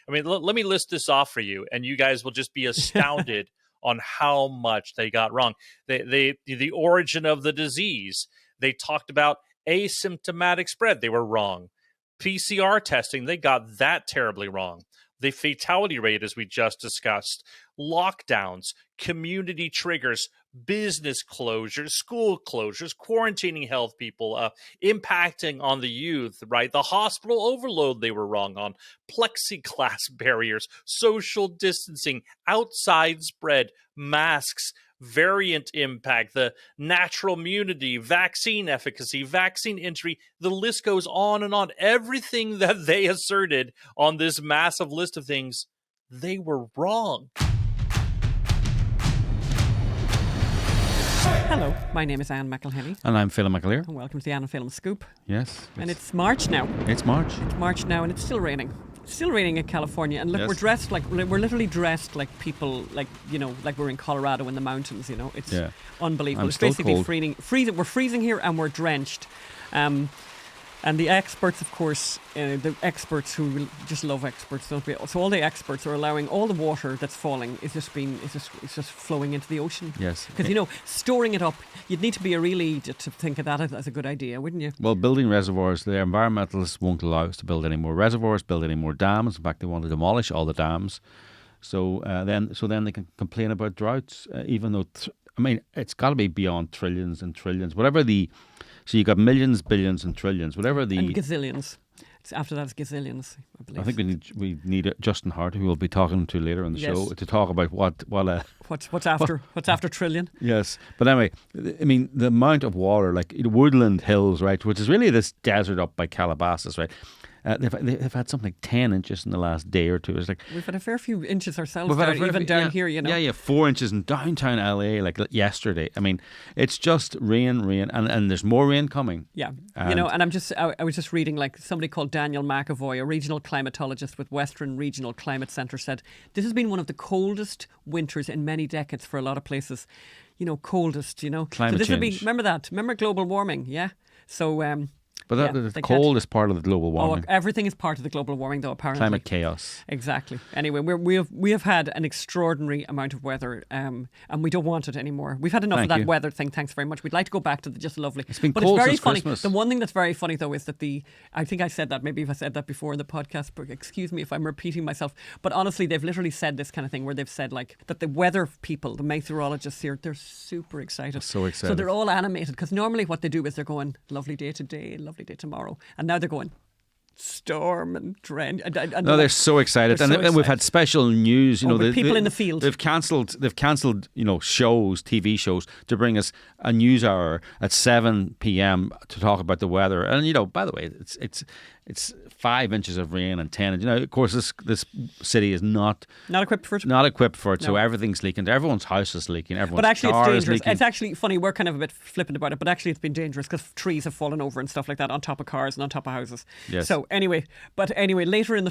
I mean, let me list this off for you, and you guys will just be astounded on how much they got wrong. The origin of the disease. They talked about asymptomatic spread. They were wrong. PCR testing, they got that terribly wrong. The fatality rate, as we just discussed, lockdowns, community triggers, business closures, school closures, quarantining health people, impacting on the youth, right? The hospital overload they were wrong on, plexiglass barriers, social distancing, outside spread, masks, variant impact, the natural immunity, vaccine efficacy, vaccine entry, the list goes on and on. Everything that they asserted on this massive list of things, they were wrong. Hello, my name is Anne McElhenney. And I'm Phil McAleer. And welcome to the Anne Film Scoop. Yes. And it's March now. It's March. It's March now and it's still raining. It's still raining in California. And look, Yes. we're literally dressed like people, like, you know, like we're in Colorado in the mountains, you know. It's unbelievable. I'm It's still basically cold. freezing. We're freezing here and we're drenched. And the experts, of course, the experts who just love experts, don't we? So all the experts are allowing all the water that's falling is just flowing into the ocean. Yes. Because, you know, storing it up, you'd need to be a real idiot to think of that as a good idea, wouldn't you? Well, building reservoirs, the environmentalists won't allow us to build any more reservoirs, build any more dams. In fact, they want to demolish all the dams. So then they can complain about droughts, even though, it's got to be beyond trillions and trillions. So you got millions, billions, and trillions. Whatever And gazillions. After that, it's gazillions, I believe. I think we need Justin Hart, who we'll be talking to later in the show, to talk about what's after trillion. Yes, but anyway, I mean the amount of water, like Woodland Hills, right, which is really this desert up by Calabasas, right. They've had something like 10 inches in the last day or two. It's like we've had a fair few inches ourselves, down here, you know. Yeah, 4 inches in downtown LA, like yesterday. I mean, it's just rain, and there's more rain coming. Yeah, you know, and I was just reading, like, somebody called Daniel McAvoy, a regional climatologist with Western Regional Climate Centre, said this has been one of the coldest winters in many decades for a lot of places. You know, coldest. You know, climate so this change. Remember global warming? Yeah, so. But the cold is part of the global warming. Oh, everything is part of the global warming, though, apparently. Climate chaos. Exactly. Anyway, we have had an extraordinary amount of weather, and we don't want it anymore. We've had enough of that weather thing. Thanks very much. We'd like to go back to the just lovely. It's been but cold it's very since funny. Christmas. The one thing that's very funny, though, is that I think I said that. Maybe if I said that before in the podcast, but excuse me if I'm repeating myself. But honestly, they've literally said this kind of thing where they've said, like, that the weather people, the meteorologists here, they're super excited. So excited. So they're all animated, because normally what they do is they're going lovely day today, lovely day tomorrow. And now they're going storm and drench. No, they're so excited, and we've had special news. You know, people in the field. They've cancelled. You know, TV shows to bring us a news hour at 7 p.m. to talk about the weather. And you know, by the way, it's 5 inches of rain and 10. You know, of course, this city is not equipped for it. Not equipped for it. No. So everything's leaking. Everyone's house is leaking. Everyone's but actually, car it's is dangerous. leaking. It's actually funny. We're kind of a bit flippant about it, but actually, it's been dangerous because trees have fallen over and stuff like that on top of cars and on top of houses. Yes. So anyway, later in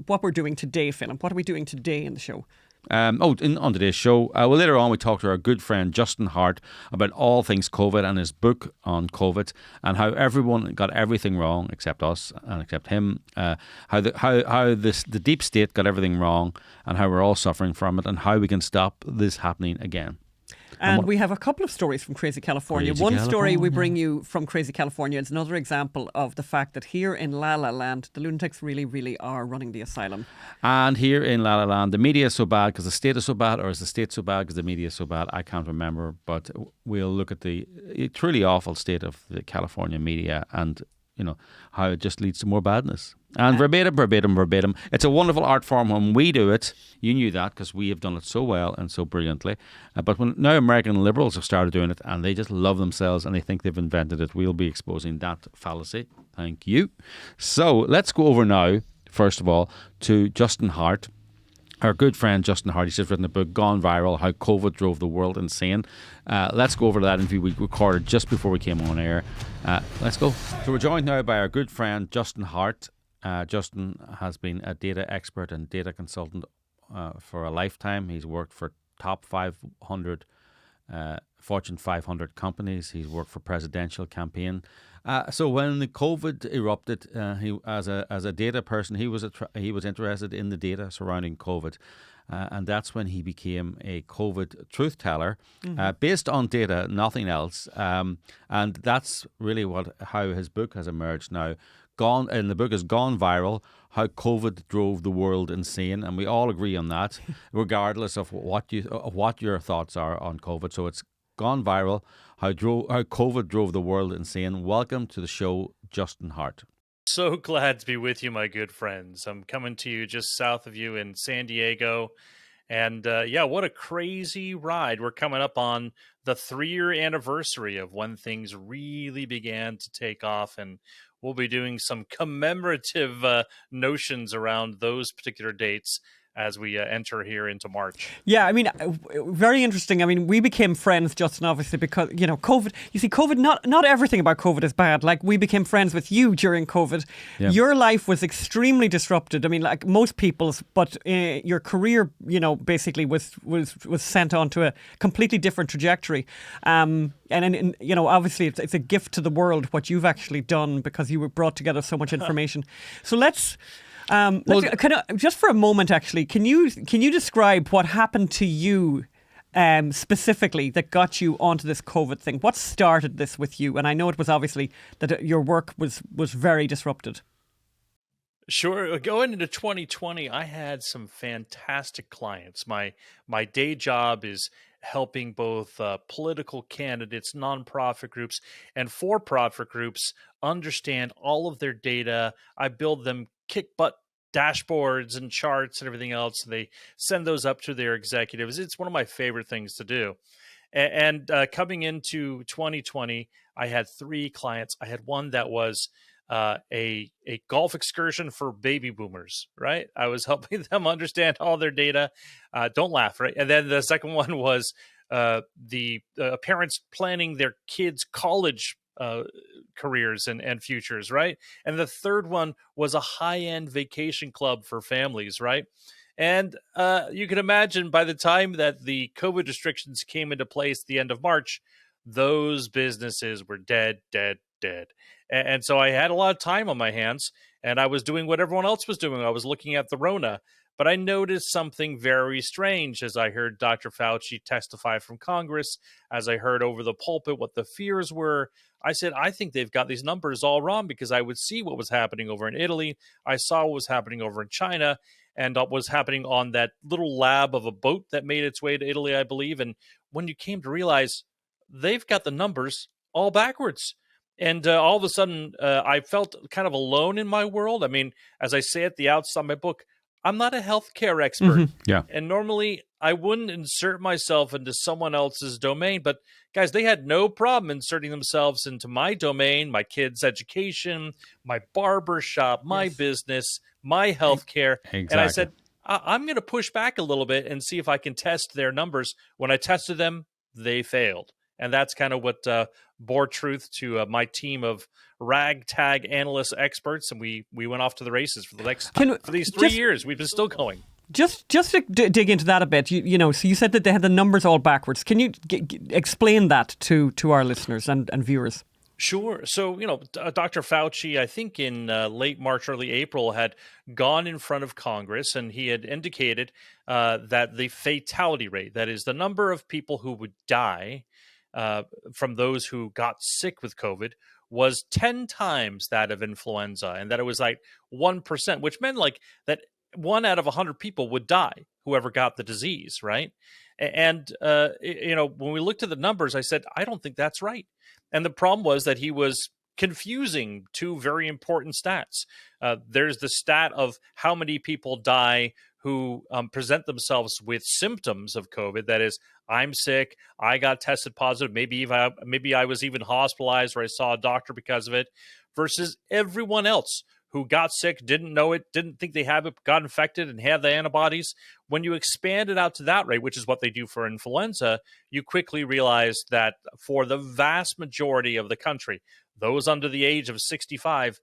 what we're doing today, Phil, what are we doing today in the show? On today's show, later on we talk to our good friend Justin Hart about all things COVID and his book on COVID and how everyone got everything wrong except us and except him. How the deep state got everything wrong and how we're all suffering from it and how we can stop this happening again. And we have a couple of stories from Crazy California. One story we bring you from Crazy California is another example of the fact that here in La La Land, the lunatics really, really are running the asylum. And here in La La Land, the media is so bad because the state is so bad, or is the state so bad because the media is so bad? I can't remember, but we'll look at the truly awful state of the California media and, you know, how it just leads to more badness. And verbatim. It's a wonderful art form when we do it. You knew that because we have done it so well and so brilliantly. But when now American liberals have started doing it and they just love themselves and they think they've invented it, we'll be exposing that fallacy. Thank you. So let's go over now, first of all, to Justin Hart. Our good friend Justin Hart, he's just written a book, Gone Viral, How COVID Drove the World Insane. Let's go over to that interview we recorded just before we came on air. Let's go. So we're joined now by our good friend Justin Hart. Justin has been a data expert and data consultant for a lifetime. He's worked for top 500 Fortune 500 companies. He's worked for presidential campaign So when the COVID erupted, he as a data person, he was interested in the data surrounding COVID, and that's when he became a COVID truth teller, based on data, nothing else. And that's really how his book has emerged now. The book has gone viral. How COVID drove the world insane, and we all agree on that, regardless of what your thoughts are on COVID. So it's gone viral. How COVID drove the world insane. Welcome to the show, Justin Hart. So glad to be with you, my good friends. I'm coming to you just south of you in San Diego. And what a crazy ride. We're coming up on the 3-year anniversary of when things really began to take off. And we'll be doing some commemorative notions around those particular dates as we enter here into March. Yeah, I mean, very interesting. I mean, we became friends, Justin, obviously, because, COVID, you see, COVID, not everything about COVID is bad. Like, we became friends with you during COVID. Yeah. Your life was extremely disrupted. I mean, like most people's, but your career, basically was sent onto a completely different trajectory. And obviously it's a gift to the world what you've actually done, because you were brought together so much information. So let's just for a moment, actually, can you describe what happened to you specifically that got you onto this COVID thing? What started this with you? And I know it was obviously that your work was very disrupted. Sure. Going into 2020, I had some fantastic clients. My day job is helping both political candidates, nonprofit groups, and for-profit groups understand all of their data. I build them kick butt dashboards and charts and everything else. They send those up to their executives. It's one of my favorite things to do. And coming into 2020, I had 3 clients. I had one that was a golf excursion for baby boomers, right? I was helping them understand all their data. Don't laugh, right? And then the second one was the parents planning their kids' college careers and futures, right? And the third one was a high-end vacation club for families, right? And you can imagine by the time that the COVID restrictions came into place at the end of March, those businesses were dead. And so I had a lot of time on my hands, and I was doing what everyone else was doing. I was looking at the Rona. But I noticed something very strange as I heard Dr. Fauci testify from Congress, as I heard over the pulpit what the fears were. I said, I think they've got these numbers all wrong, because I would see what was happening over in Italy. I saw what was happening over in China, and what was happening on that little lab of a boat that made its way to Italy, I believe. And when you came to realize they've got the numbers all backwards. And all of a sudden, I felt kind of alone in my world. I mean, as I say at the outset of my book, I'm not a healthcare expert. Mm-hmm. Yeah. And normally I wouldn't insert myself into someone else's domain. But guys, they had no problem inserting themselves into my domain, my kids' education, my barber shop, my business, my healthcare. Exactly. And I said, I'm going to push back a little bit and see if I can test their numbers. When I tested them, they failed. And that's kind of what bore truth to my team of ragtag analysts, experts, and we went off to the races for these 3 years. We've been still going. Just to dig into that a bit, so you said that they had the numbers all backwards. Can you explain that to our listeners and viewers? Sure. So, Dr. Fauci, I think in late March, early April, had gone in front of Congress, and he had indicated that the fatality rate, that is the number of people who would die from those who got sick with COVID, was 10 times that of influenza, and that it was like 1%, which meant like that 1 out of 100 people would die, whoever got the disease, right? And, when we looked at the numbers, I said, I don't think that's right. And the problem was that he was confusing 2 very important stats. There's the stat of how many people die who present themselves with symptoms of COVID. That is, I'm sick, I got tested positive, maybe I was even hospitalized, or I saw a doctor because of it, versus everyone else who got sick, didn't know it, didn't think they have it, got infected, and had the antibodies. When you expand it out to that rate, which is what they do for influenza, you quickly realize that for the vast majority of the country, those under the age of 65,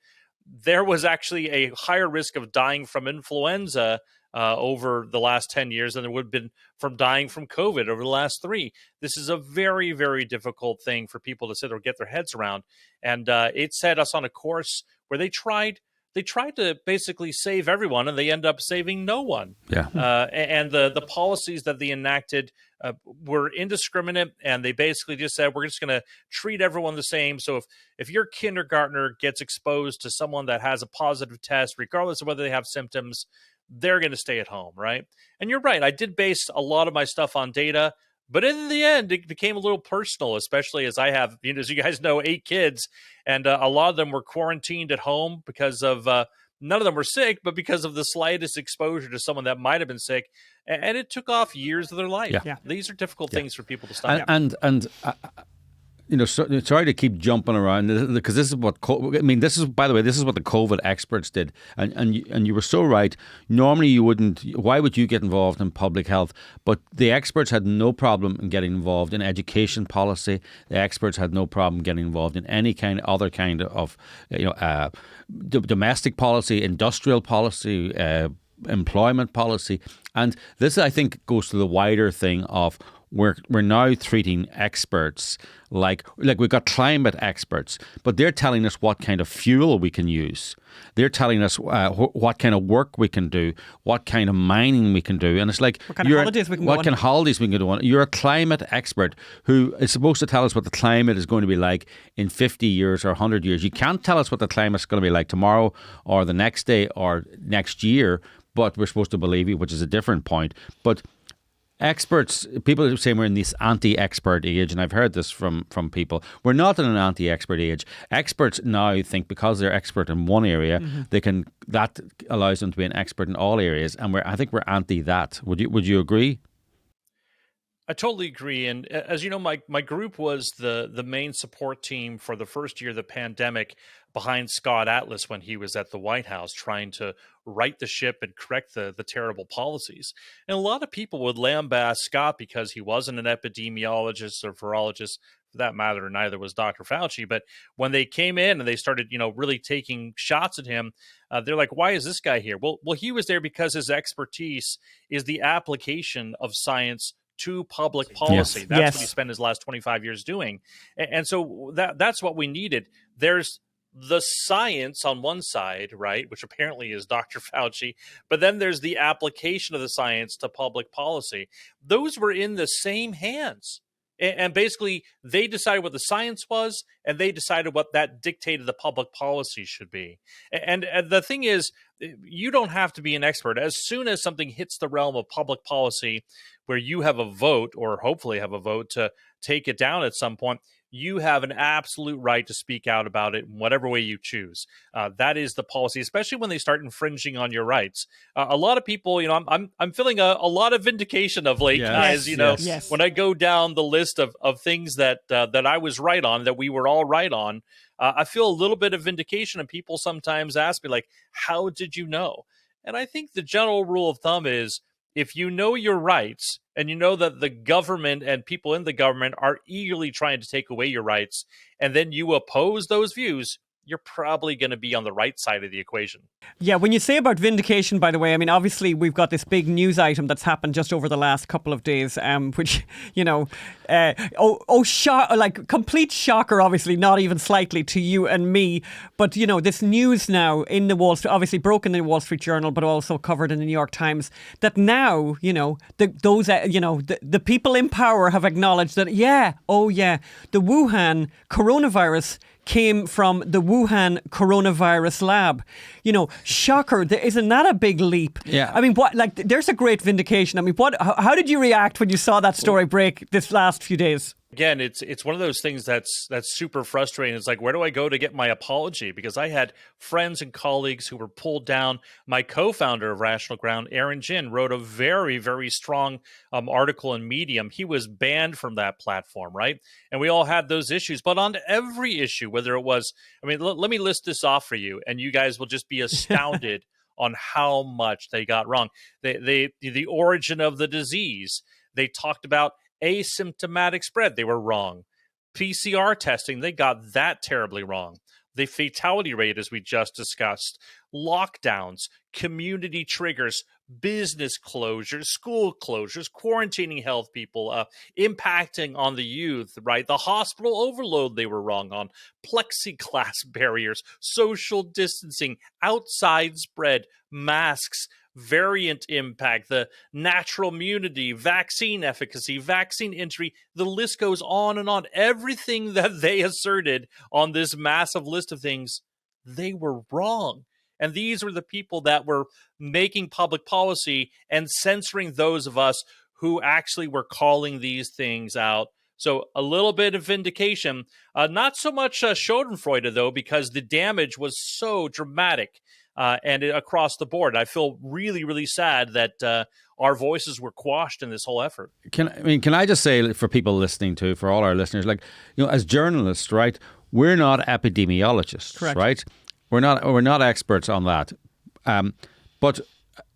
there was actually a higher risk of dying from influenza over the last 10 years than there would have been from dying from COVID over the last 3. This is a very, very difficult thing for people to sit or get their heads around. And it set us on a course where they tried to basically save everyone, and they end up saving no one. Yeah. And the policies that they enacted were indiscriminate, and they basically just said, we're just going to treat everyone the same. So if your kindergartner gets exposed to someone that has a positive test, regardless of whether they have symptoms, they're going to stay at home, right? And you're right. I did base a lot of my stuff on data, but in the end, it became a little personal, especially as I have, as you guys know, 8 kids, and a lot of them were quarantined at home because of, none of them were sick, but because of the slightest exposure to someone that might have been sick. And it took off years of their life. Yeah. These are difficult things for people to stop. And sorry to keep jumping around, because this is what this is, by the way, this is what the COVID experts did, and you were so right. Normally, you wouldn't. Why would you get involved in public health? But the experts had no problem in getting involved in education policy. The experts had no problem getting involved in any other kind of domestic policy, industrial policy, employment policy, and this, I think, goes to the wider thing of we're now treating experts like we've got climate experts, but they're telling us what kind of fuel we can use. They're telling us what kind of work we can do, what kind of mining we can do, and it's like what kind of holidays we can go on. What kind of holidays we can go on. You're a climate expert who is supposed to tell us what the climate is going to be like in 50 years or 100 years. You can't tell us what the climate's going to be like tomorrow or the next day or next year, but we're supposed to believe you, which is a different point. But experts, people are saying we're in this anti-expert age, and I've heard this from people. We're not in an anti-expert age. Experts now think because they're expert in one area, that allows them to be an expert in all areas, and I think we're anti that. Would you agree? I totally agree. And as you know, my group was the main support team for the first year of the pandemic behind Scott Atlas when he was at the White House trying to right the ship and correct the terrible policies. And a lot of people would lambast Scott because he wasn't an epidemiologist or virologist. For that matter, neither was Dr. Fauci. But when they came in and they started, really taking shots at him, they're like, why is this guy here? Well, he was there because his expertise is the application of science to public policy. Yes. That's what he spent his last 25 years doing. And so that's what we needed. There's the science on one side, right, which apparently is Dr. Fauci, but then there's the application of the science to public policy. Those were in the same hands. And basically, they decided what the science was, and they decided what that dictated the public policy should be. And the thing is, you don't have to be an expert. As soon as something hits the realm of public policy, where you have a vote, or hopefully have a vote to take it down at some point, you have an absolute right to speak out about it in whatever way you choose. That is the policy, especially when they start infringing on your rights. A lot of people, I'm feeling a lot of vindication of late, guys. Yes. When I go down the list of things that I was right on, that we were all right on, I feel a little bit of vindication. And people sometimes ask me, like, how did you know? And I think the general rule of thumb is, if you know your rights and you know that the government and people in the government are eagerly trying to take away your rights, and then you oppose those views, you're probably going to be on the right side of the equation. Yeah, when you say about vindication, by the way, I mean, obviously we've got this big news item that's happened just over the last couple of days, which, complete shocker, obviously, not even slightly to you and me. But, this news now in the Wall Street, obviously broken in the Wall Street Journal, but also covered in the New York Times, that now, the people in power have acknowledged that, the Wuhan coronavirus came from the Wuhan coronavirus lab. Shocker. Isn't that a big leap? Yeah. I mean, there's a great vindication. I mean, how did you react when you saw that story break this last few days? Again, it's one of those things that's super frustrating. It's like, where do I go to get my apology? Because I had friends and colleagues who were pulled down. My co-founder of Rational Ground, Aaron Jin, wrote a very, very strong article in Medium. He was banned from that platform, right? And we all had those issues. But on every issue, whether it was, let me list this off for you, and you guys will just be astounded on how much they got wrong. The origin of the disease, they talked about asymptomatic spread. They were wrong. PCR testing, they got that terribly wrong. The fatality rate, as we just discussed, lockdowns, community triggers, business closures, school closures, quarantining health people, impacting on the youth, right? The hospital overload they were wrong on, plexiglass barriers, social distancing, outside spread, masks, variant impact, the natural immunity, vaccine efficacy, vaccine injury, the list goes on and on. Everything that they asserted on this massive list of things, they were wrong. And these were the people that were making public policy and censoring those of us who actually were calling these things out. So a little bit of vindication, not so much Schadenfreude, though, because the damage was so dramatic across the board. I feel really, really sad that our voices were quashed in this whole effort. Can I just say for people listening to, for all our listeners, like, as journalists, right, we're not epidemiologists, Correct. right? We're not experts on that. But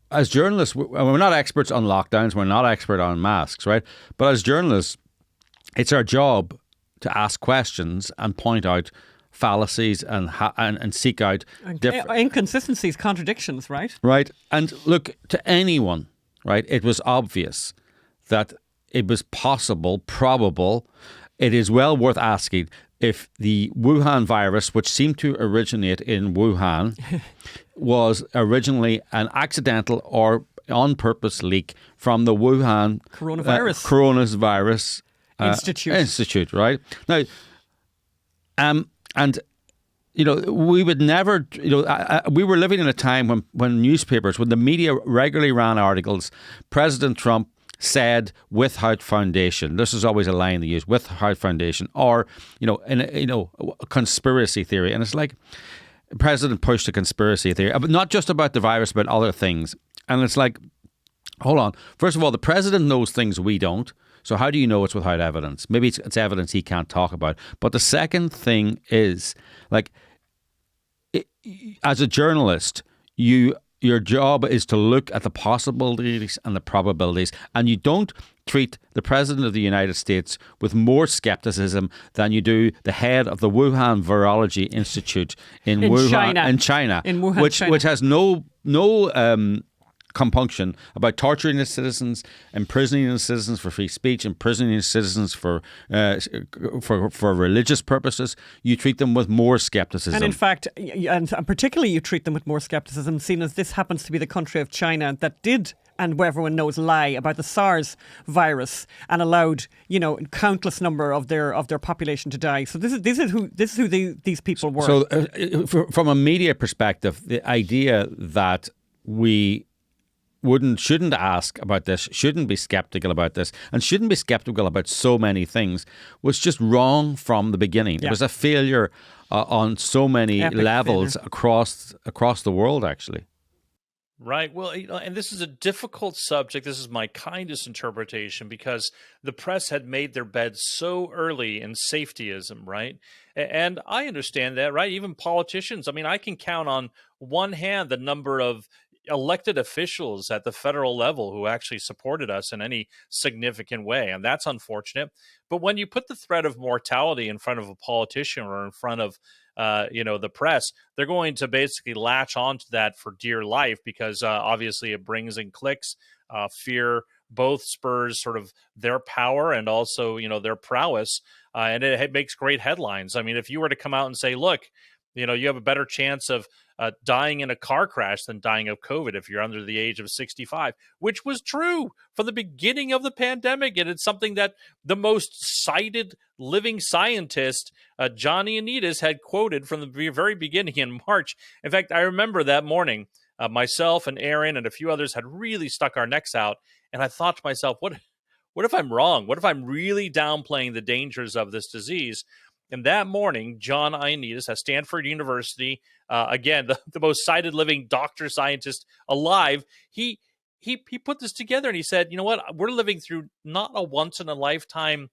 as journalists, we're not experts on lockdowns. We're not expert on masks, right? But as journalists, it's our job to ask questions and point out fallacies and seek out inconsistencies, contradictions, right? Right. And look, to anyone, right, it was obvious that it was possible, probable. It is well worth asking if the Wuhan virus, which seemed to originate in Wuhan, was originally an accidental or on purpose leak from the Wuhan coronavirus Institute, right? Now, and we would never, we were living in a time when newspapers, when the media regularly ran articles, President Trump said without foundation. This is always a line they use, without foundation, or a conspiracy theory. And it's like, the president pushed a conspiracy theory, but not just about the virus, but other things. And it's like, hold on. First of all, the president knows things we don't. So how do you know it's without evidence? Maybe it's evidence he can't talk about. But the second thing is, like, as a journalist, your job is to look at the possibilities and the probabilities, and you don't treat the President of the United States with more skepticism than you do the head of the Wuhan Virology Institute in China, which has no compunction about torturing its citizens, imprisoning its citizens for free speech, imprisoning its citizens for religious purposes. You treat them with more skepticism. And in fact, and particularly you treat them with more skepticism, seeing as this happens to be the country of China that did, and where everyone knows, lie about the SARS virus and allowed, countless number of their population to die. So this is who these people were. So from a media perspective, the idea that we shouldn't ask about this, shouldn't be skeptical about this, and shouldn't be skeptical about so many things was just wrong from the beginning. Yeah. It was a failure on so many levels across the world, actually. Right. Well, and this is a difficult subject. This is my kindest interpretation because the press had made their bed so early in safetyism, right? And I understand that, right? Even politicians. I mean, I can count on one hand the number of elected officials at the federal level who actually supported us in any significant way. And that's unfortunate. But when you put the threat of mortality in front of a politician or in front of the press, they're going to basically latch onto that for dear life because obviously it brings in clicks. Fear both spurs sort of their power and also, their prowess. And it makes great headlines. I mean, if you were to come out and say, look, you have a better chance of dying in a car crash than dying of COVID if you're under the age of 65, which was true from the beginning of the pandemic. And it's something that the most cited living scientist, John Ioannidis, had quoted from the very beginning in March. In fact, I remember that morning, myself and Aaron and a few others had really stuck our necks out. And I thought to myself, what if I'm wrong? What if I'm really downplaying the dangers of this disease? And that morning, John Ioannidis at Stanford University, again, the most cited living doctor scientist alive, he put this together and he said, you know what, we're living through not a once-in-a-lifetime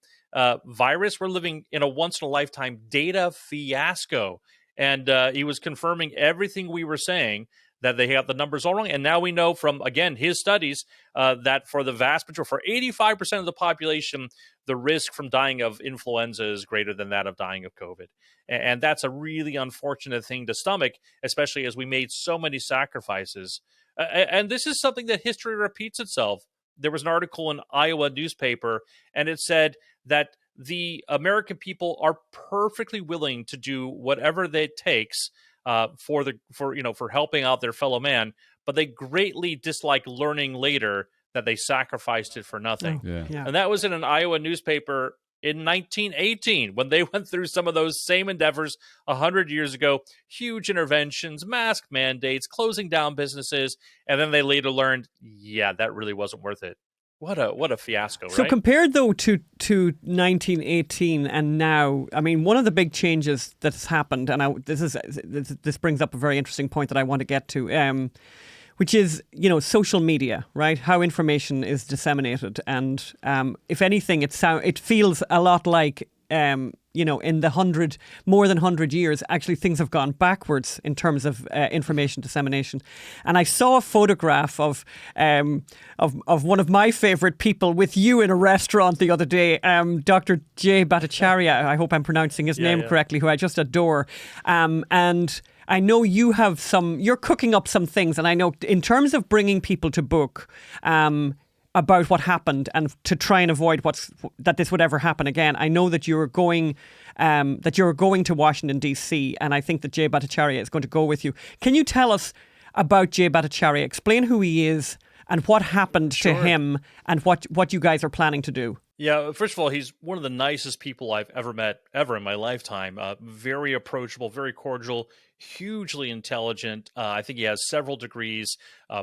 virus, we're living in a once-in-a-lifetime data fiasco. And he was confirming everything we were saying, that they got the numbers all wrong. And now we know from, again, his studies that for the vast majority, for 85% of the population, the risk from dying of influenza is greater than that of dying of COVID. And that's a really unfortunate thing to stomach, especially as we made so many sacrifices And this is something that history repeats itself. There was an article in Iowa newspaper, and it said that the American people are perfectly willing to do whatever it takes for helping out their fellow man, but they greatly dislike learning later that they sacrificed it for nothing. Oh, yeah. And that was in an Iowa newspaper in 1918 when they went through some of those same endeavors 100 years ago. Huge interventions, mask mandates, closing down businesses, and then they later learned, yeah, that really wasn't worth it. What a fiasco, So right? compared though to 1918 and now, I mean, one of the big changes that's happened, and this brings up a very interesting point that I want to get to, which is, social media, right? How information is disseminated, and if anything, it feels a lot like, in the more than 100 years, actually things have gone backwards in terms of information dissemination. And I saw a photograph of one of my favorite people with you in a restaurant the other day, Dr. Jay Bhattacharya. I hope I'm pronouncing his name correctly, who I just adore. And I know you're cooking up some things, and I know in terms of bringing people to book, about what happened and to try and avoid that this would ever happen again. I know that you're going to Washington, D.C., and I think that Jay Bhattacharya is going to go with you. Can you tell us about Jay Bhattacharya? Explain who he is and what happened to him and what you guys are planning to do. Yeah, first of all, he's one of the nicest people I've ever met in my lifetime. Very approachable, very cordial, hugely intelligent. I think he has several degrees,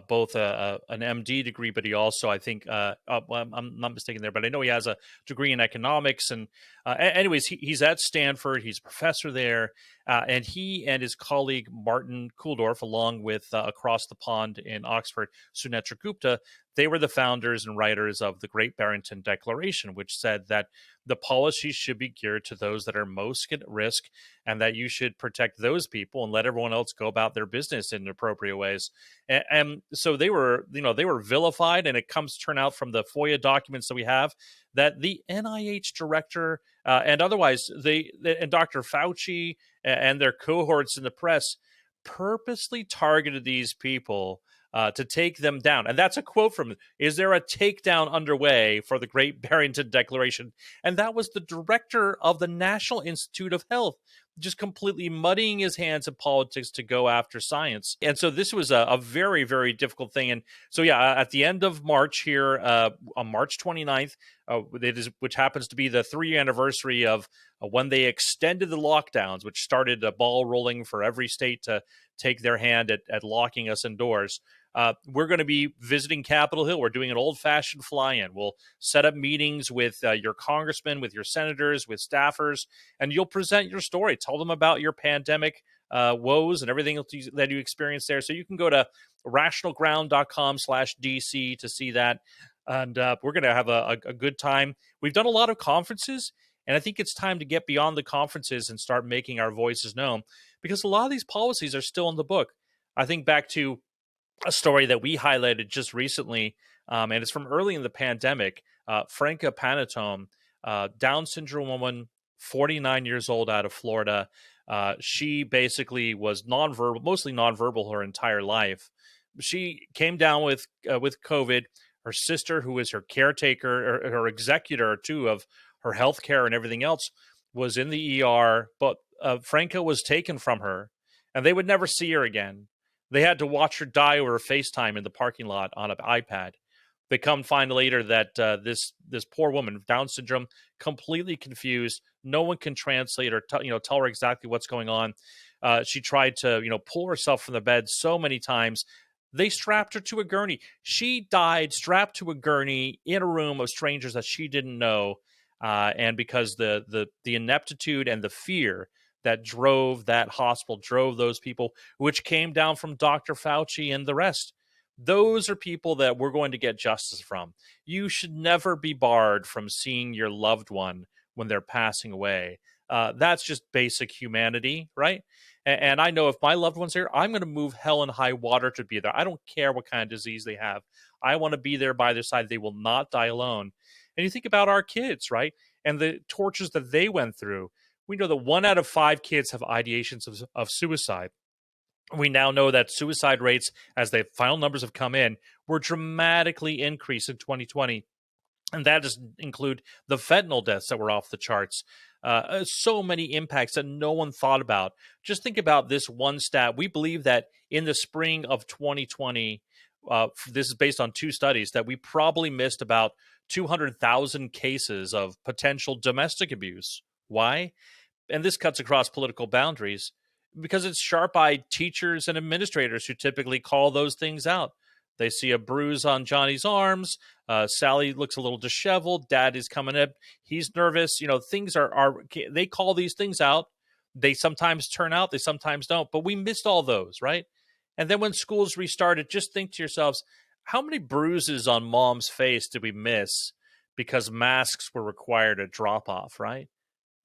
both an MD degree, but he also, I think, I'm not mistaken there, but I know he has a degree in economics. And anyways, he's at Stanford. He's a professor there. And he and his colleague, Martin Kulldorff, along with across the pond in Oxford, Sunetra Gupta, they were the founders and writers of the Great Barrington Declaration, which said that the policies should be geared to those that are most at risk, and that you should protect those people and let everyone else go about their business in appropriate ways. And so they were vilified, and it comes to turn out from the FOIA documents that we have that the NIH director and otherwise and Dr. Fauci and their cohorts in the press purposely targeted these people to take them down. And that's a quote from, is there a takedown underway for the Great Barrington Declaration? And that was the director of the National Institute of Health, just completely muddying his hands in politics to go after science. And so this was a very, very difficult thing. And so, at the end of March here, on March 29th, which happens to be the 3-year anniversary of when they extended the lockdowns, which started a ball rolling for every state to take their hand at locking us indoors. We're going to be visiting Capitol Hill. We're doing an old-fashioned fly-in. We'll set up meetings with your congressmen, with your senators, with staffers, and you'll present your story. Tell them about your pandemic woes and everything that you experienced there. So you can go to rationalground.com/DC to see that. And we're going to have a good time. We've done a lot of conferences, and I think it's time to get beyond the conferences and start making our voices known, because a lot of these policies are still in the book. I think back to a story that we highlighted just recently, and it's from early in the pandemic. Franca Panetone, Down syndrome woman, 49 years old, out of Florida. She basically was mostly nonverbal her entire life. She came down with COVID. Her sister, who is her caretaker, or her executor too of her health care and everything else, was in the ER, but Franca was taken from her, and they would never see her again. They had to watch her die over FaceTime in the parking lot on an iPad. They come find later that this poor woman, Down syndrome, completely confused. No one can translate or tell her exactly what's going on. She tried to pull herself from the bed so many times. They strapped her to a gurney. She died strapped to a gurney in a room of strangers that she didn't know, and because the ineptitude and the fear that drove that hospital, drove those people, which came down from Dr. Fauci and the rest. Those are people that we're going to get justice from. You should never be barred from seeing your loved one when they're passing away. That's just basic humanity, right? And I know if my loved one's here, I'm going to move hell and high water to be there. I don't care what kind of disease they have. I want to be there by their side. They will not die alone. And you think about our kids, right? And the tortures that they went through. We know that 1 out of 5 kids have ideations of suicide. We now know that suicide rates, as the final numbers have come in, were dramatically increased in 2020. And that doesn't include the fentanyl deaths that were off the charts. So many impacts that no one thought about. Just think about this one stat. We believe that in the spring of 2020, this is based on 2 studies, that we probably missed about 200,000 cases of potential domestic abuse. Why? And this cuts across political boundaries because it's sharp-eyed teachers and administrators who typically call those things out. They see a bruise on Johnny's arms. Sally looks a little disheveled. Dad is coming up. He's nervous. Things are they call these things out. They sometimes turn out. They sometimes don't. But we missed all those, right? And then when schools restarted, just think to yourselves, how many bruises on mom's face did we miss because masks were required at drop-off, right?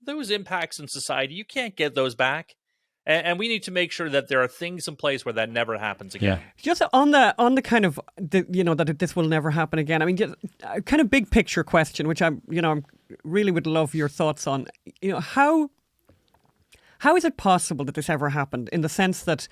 Those impacts in society, you can't get those back. And we need to make sure that there are things in place where that never happens again. Yeah. Just on the kind of that this will never happen again. I mean, just a kind of big picture question, which I really would love your thoughts on. How is it possible that this ever happened? In the sense that,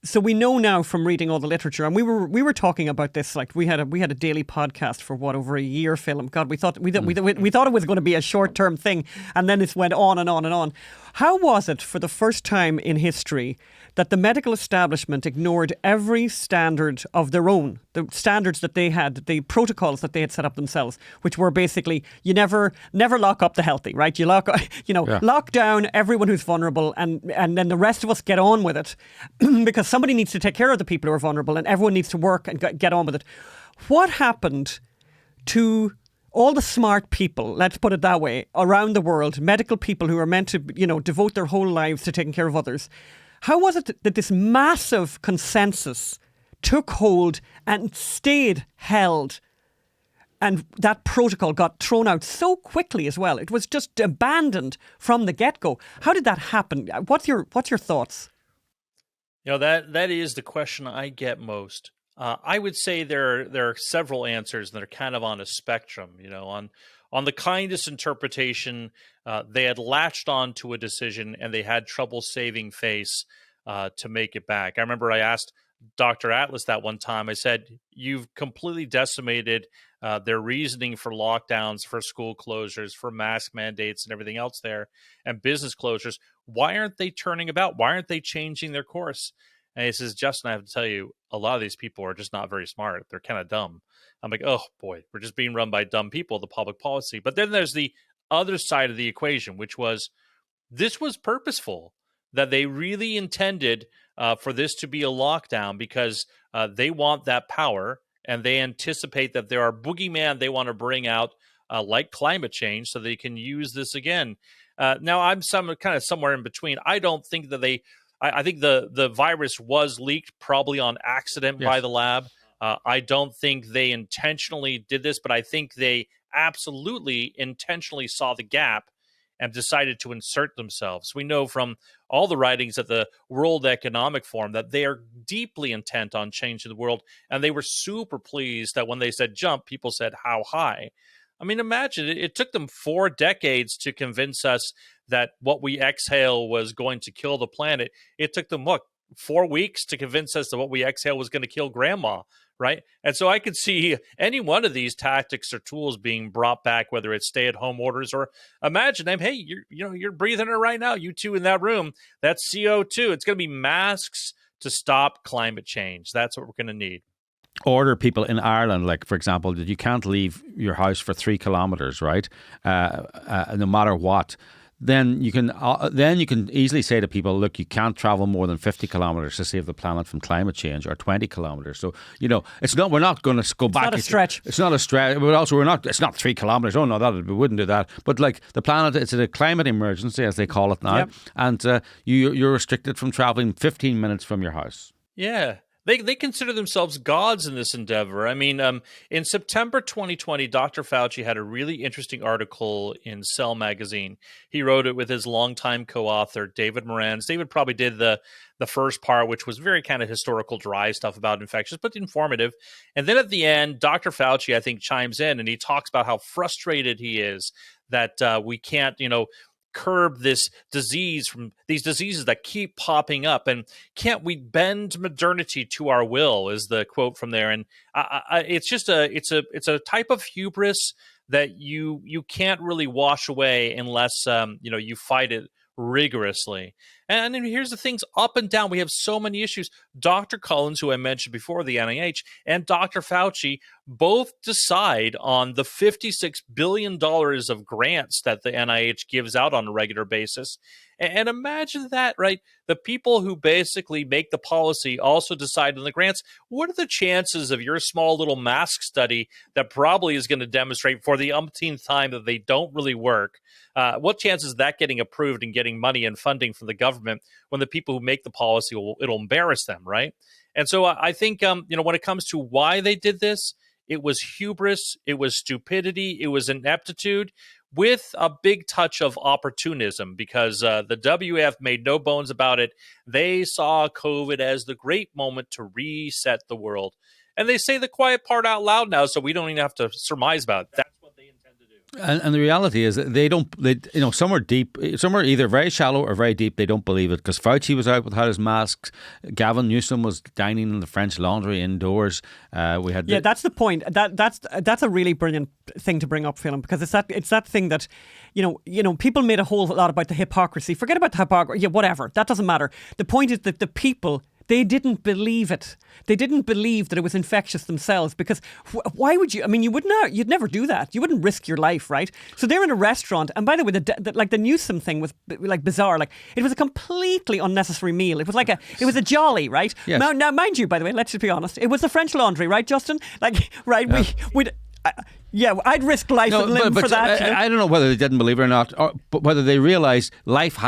so we know now from reading all the literature, and we were talking about this, like we had a daily podcast for over a year, Phil. God, we thought it was going to be a short term thing, and then it went on and on and on. How was it for the first time in history that the medical establishment ignored every standard of their own, the standards that they had, the protocols that they had set up themselves, which were basically you never lock up the healthy, right? You lock down everyone who's vulnerable, and then the rest of us get on with it because somebody needs to take care of the people who are vulnerable, and everyone needs to work and get on with it. What happened to all the smart people, let's put it that way, around the world, medical people who are meant to, devote their whole lives to taking care of others? How was it that this massive consensus took hold and stayed held, and that protocol got thrown out so quickly as well? It was just abandoned from the get-go. How did that happen? What's your thoughts? That is the question I get most. I would say there are several answers that are kind of on a spectrum. On the kindest interpretation, they had latched on to a decision and they had trouble saving face to make it back. I remember I asked Dr. Atlas that one time. I said, "You've completely decimated their reasoning for lockdowns, for school closures, for mask mandates and everything else there, and business closures. Why aren't they turning about? Why aren't they changing their course?" And he says, "Justin, I have to tell you, a lot of these people are just not very smart. They're kind of dumb." I'm like, oh boy, we're just being run by dumb people, the public policy. But then there's the other side of the equation, which was this was purposeful, that they really intended for this to be a lockdown because they want that power and they anticipate that there are boogeyman they want to bring out like climate change so they can use this again. Now, I'm kind of somewhere in between. I don't think that I think the virus was leaked probably on accident by the lab. I don't think they intentionally did this, but I think they absolutely intentionally saw the gap and decided to insert themselves. We know from all the writings at the World Economic Forum that they are deeply intent on changing the world, and they were super pleased that when they said jump, people said how high. I mean, imagine it took them 4 decades to convince us that what we exhale was going to kill the planet. It took them, 4 weeks to convince us that what we exhale was going to kill grandma, right? And so I could see any one of these tactics or tools being brought back, whether it's stay-at-home orders or imagine them, hey, you're breathing it right now, you two in that room. That's CO2. It's going to be masks to stop climate change. That's what we're going to need. Order people in Ireland, like for example, that you can't leave your house for 3 kilometres, right? No matter what. Then you can easily say to people, look, you can't travel more than 50 kilometres to save the planet from climate change, or 20 kilometres. So we're not going to go back. It's not a stretch. It's not a stretch, but also it's not 3 kilometres. Oh no, we wouldn't do that. But like the planet, it's a climate emergency as they call it now, yep. And you're restricted from travelling 15 minutes from your house. Yeah. They consider themselves gods in this endeavor. I mean, in September 2020, Dr. Fauci had a really interesting article in Cell magazine. He wrote it with his longtime co-author, David Morans. David probably did the first part, which was very kind of historical, dry stuff about infections, but informative. And then at the end, Dr. Fauci, I think, chimes in and he talks about how frustrated he is that we can't, curb this disease from these diseases that keep popping up? And can't we bend modernity to our will? Is the quote from there. And it's just a type of hubris that you can't really wash away unless you fight it rigorously. And then here's the things up and down. We have so many issues. Dr. Collins, who I mentioned before, the NIH, and Dr. Fauci both decide on the $56 billion of grants that the NIH gives out on a regular basis. And imagine that, right? The people who basically make the policy also decide on the grants. What are the chances of your small little mask study that probably is going to demonstrate for the umpteenth time that they don't really work? What chances of that getting approved and getting money and funding from the government when the people who make the policy it'll embarrass them, right? And so I think when it comes to why they did this, it was hubris, it was stupidity, it was ineptitude, with a big touch of opportunism, because the WF made no bones about it. They saw COVID as the great moment to reset the world. And they say the quiet part out loud now, so we don't even have to surmise about it. That's what they intend to do. And the reality is that they don't, some are deep, some are either very shallow or very deep. They don't believe it, because Fauci was out without his masks. Gavin Newsom was dining in the French Laundry indoors. We had that's the point. That's a really brilliant thing to bring up, Phelan, because it's that thing that, people made a whole lot about the hypocrisy. Forget about the hypocrisy. Yeah, whatever. That doesn't matter. The point is that the people, they didn't believe it. They didn't believe that it was infectious themselves, because why would you? I mean, you'd never do that. You wouldn't risk your life, right? So they're in a restaurant, and by the way, the Newsom thing was like bizarre. Like, it was a completely unnecessary meal. It was like it was a jolly, right? Yes. Now, mind you, by the way, let's just be honest. It was the French Laundry, right, Justin? Like, right? Yeah. I'd risk life and limb for that. I don't know whether they didn't believe it or not, but whether they realised life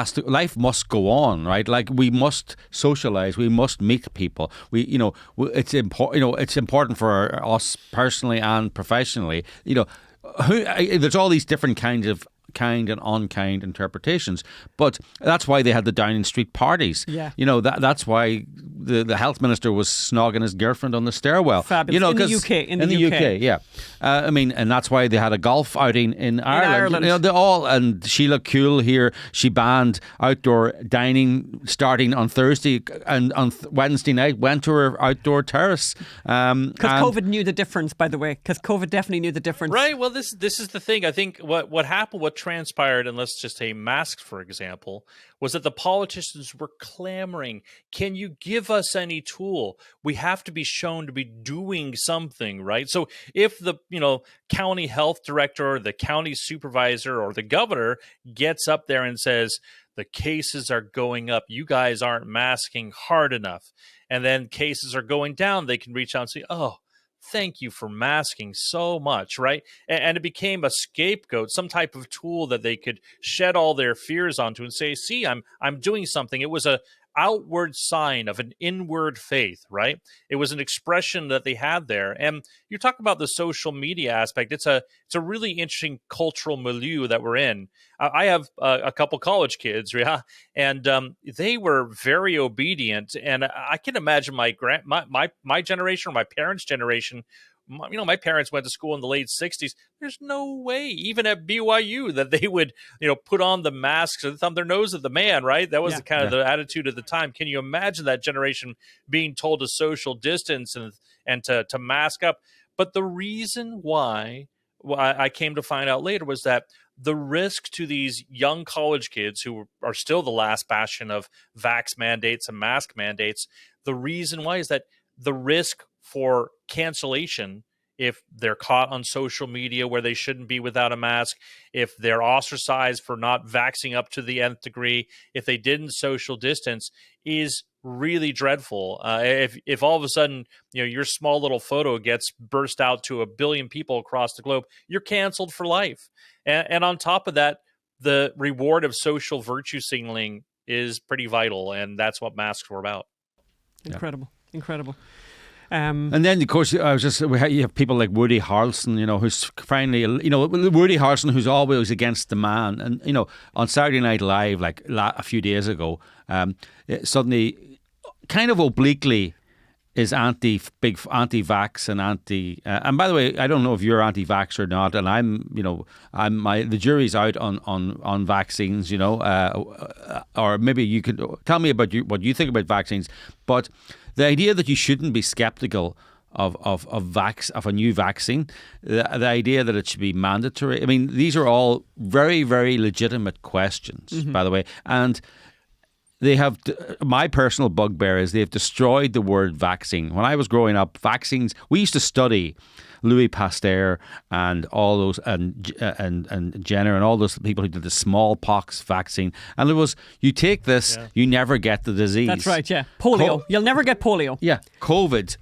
must go on, right? Like, we must socialise, we must meet people. It's important. It's important for us personally and professionally. There's all these different kind and unkind interpretations, but that's why they had the Downing Street parties. Yeah. That's why the health minister was snogging his girlfriend on the stairwell. Fabulous. In the UK, yeah. And that's why they had a golf outing in Ireland. And Sheila Kuehl here, she banned outdoor dining starting on Thursday, and on Wednesday night went to her outdoor terrace. Because COVID knew the difference, by the way. Because COVID definitely knew the difference. Right. Well, this is the thing. I think what happened, what transpired, and let's just say masks, for example, was that the politicians were clamoring, can you give us any tool? We have to be shown to be doing something, right? So if the county health director or the county supervisor or the governor gets up there and says, the cases are going up, you guys aren't masking hard enough, and then cases are going down, they can reach out and say, oh, thank you for masking so much, right? And it became a scapegoat, some type of tool that they could shed all their fears onto and say, see, I'm doing something. It was a outward sign of an inward faith, right? It was an expression that they had there. And you talk about the social media aspect. It's a really interesting cultural milieu that we're in. I have a couple college kids, yeah, and they were very obedient. And I can imagine my generation or my parents' generation. My parents went to school in the late 60s. There's no way, even at BYU, that they would, put on the masks and thumb their nose at the man, right? That was the attitude at the time. Can you imagine that generation being told to social distance and to mask up? But the reason why I came to find out later was that the risk to these young college kids who are still the last bastion of vax mandates and mask mandates, the reason why is that the risk for cancellation, if they're caught on social media where they shouldn't be without a mask, if they're ostracized for not vaxing up to the nth degree, if they didn't social distance, is really dreadful. If all of a sudden your small little photo gets burst out to 1 billion people across the globe, you're canceled for life. And on top of that, the reward of social virtue signaling is pretty vital, and that's what masks were about. Incredible. And then, of course, you have people like Woody Harrelson, who's finally, Woody Harrelson, who's always against the man. And, on Saturday Night Live, like a few days ago, suddenly, kind of obliquely, big anti-vax and anti. And by the way, I don't know if you're anti-vax or not, and the jury's out on vaccines, or maybe you could tell me about what you think about vaccines. But the idea that you shouldn't be skeptical of a new vaccine, the idea that it should be mandatory. I mean, these are all very, very legitimate questions, by the way, and. They have, my personal bugbear is they've destroyed the word vaccine. When I was growing up, vaccines, we used to study Louis Pasteur and all those, and Jenner and all those people who did the smallpox vaccine. And it was, you take this, you never get the disease. That's right, yeah. Polio. You'll never get polio. Yeah. COVID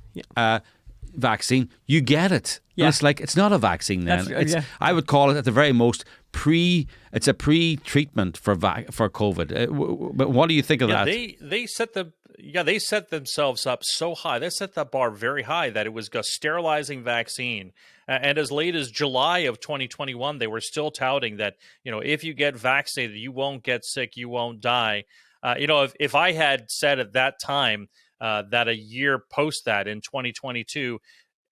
vaccine, you get it. Yeah. And it's like, it's not a vaccine then. I would call it at the very most it's a pre-treatment for COVID. But what do you think of that? They set themselves up so high. They set that bar very high that it was a sterilizing vaccine. And as late as July of 2021, they were still touting that, if you get vaccinated, you won't get sick, you won't die. If I had said at that time that a year post that in 2022,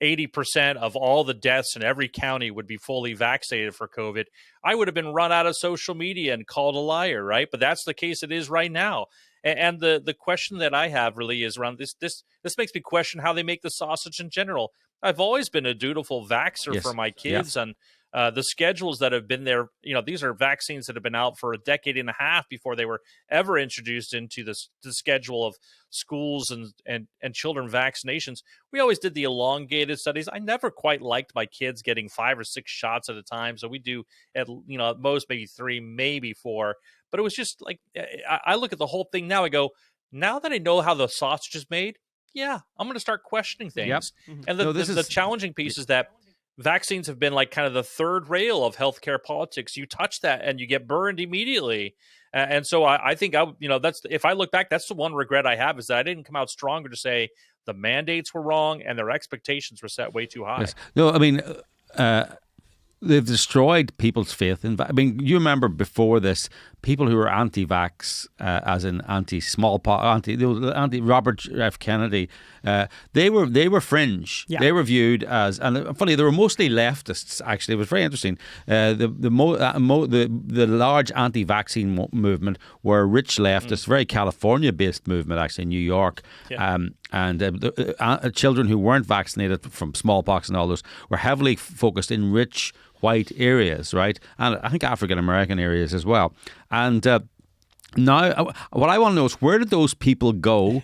80% of all the deaths in every county would be fully vaccinated for COVID, I would have been run out of social media and called a liar, right? But that's the case it is right now. And the question that I have really is around this makes me question how they make the sausage in general. I've always been a dutiful vaxxer for my kids, and the schedules that have been there, these are vaccines that have been out for a decade and a half before they were ever introduced into the schedule of schools and children vaccinations. We always did the elongated studies. I never quite liked my kids getting 5 or 6 shots at a time. So we do at most maybe 3, maybe 4. But it was just like, I look at the whole thing now. I go, now that I know how the sausage is made, I'm going to start questioning things. Yep. And the challenging piece is that vaccines have been like kind of the third rail of healthcare politics. You touch that and you get burned immediately. And so I think that's, if I look back, that's the one regret I have, is that I didn't come out stronger to say the mandates were wrong and their expectations were set way too high. Yes. No, I mean, they've destroyed people's faith in. I mean, you remember before this, people who were anti-vax, as in anti-smallpox, anti Robert F. Kennedy, they were fringe. Yeah. They were viewed as, and funny, they were mostly leftists. Actually, it was very interesting. The large anti-vaccine movement were rich leftists, very California-based movement, actually in New York. Yeah. Children who weren't vaccinated from smallpox and all those were heavily focused in rich white areas, right? And I think African American areas as well. And now, what I want to know is, where did those people go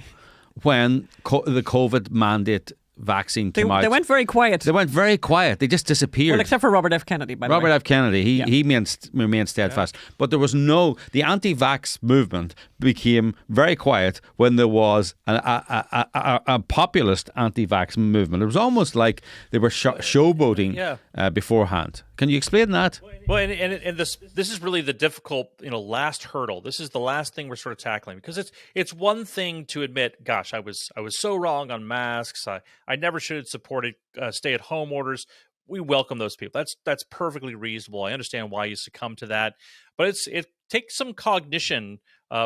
when the COVID mandate vaccine came out? They went very quiet. They went very quiet. They just disappeared. Well, except for Robert F. Kennedy, by the way. Robert F. Kennedy, he remained steadfast. Yeah. But there was the anti-vax movement became very quiet when there was a populist anti-vax movement. It was almost like they were showboating beforehand. Can you explain that? Well, and this is really the difficult, last hurdle. This is the last thing we're sort of tackling, because it's one thing to admit, gosh, I was so wrong on masks. I never should have supported stay-at-home orders. We welcome those people. That's perfectly reasonable. I understand why you succumb to that, but it takes some cognition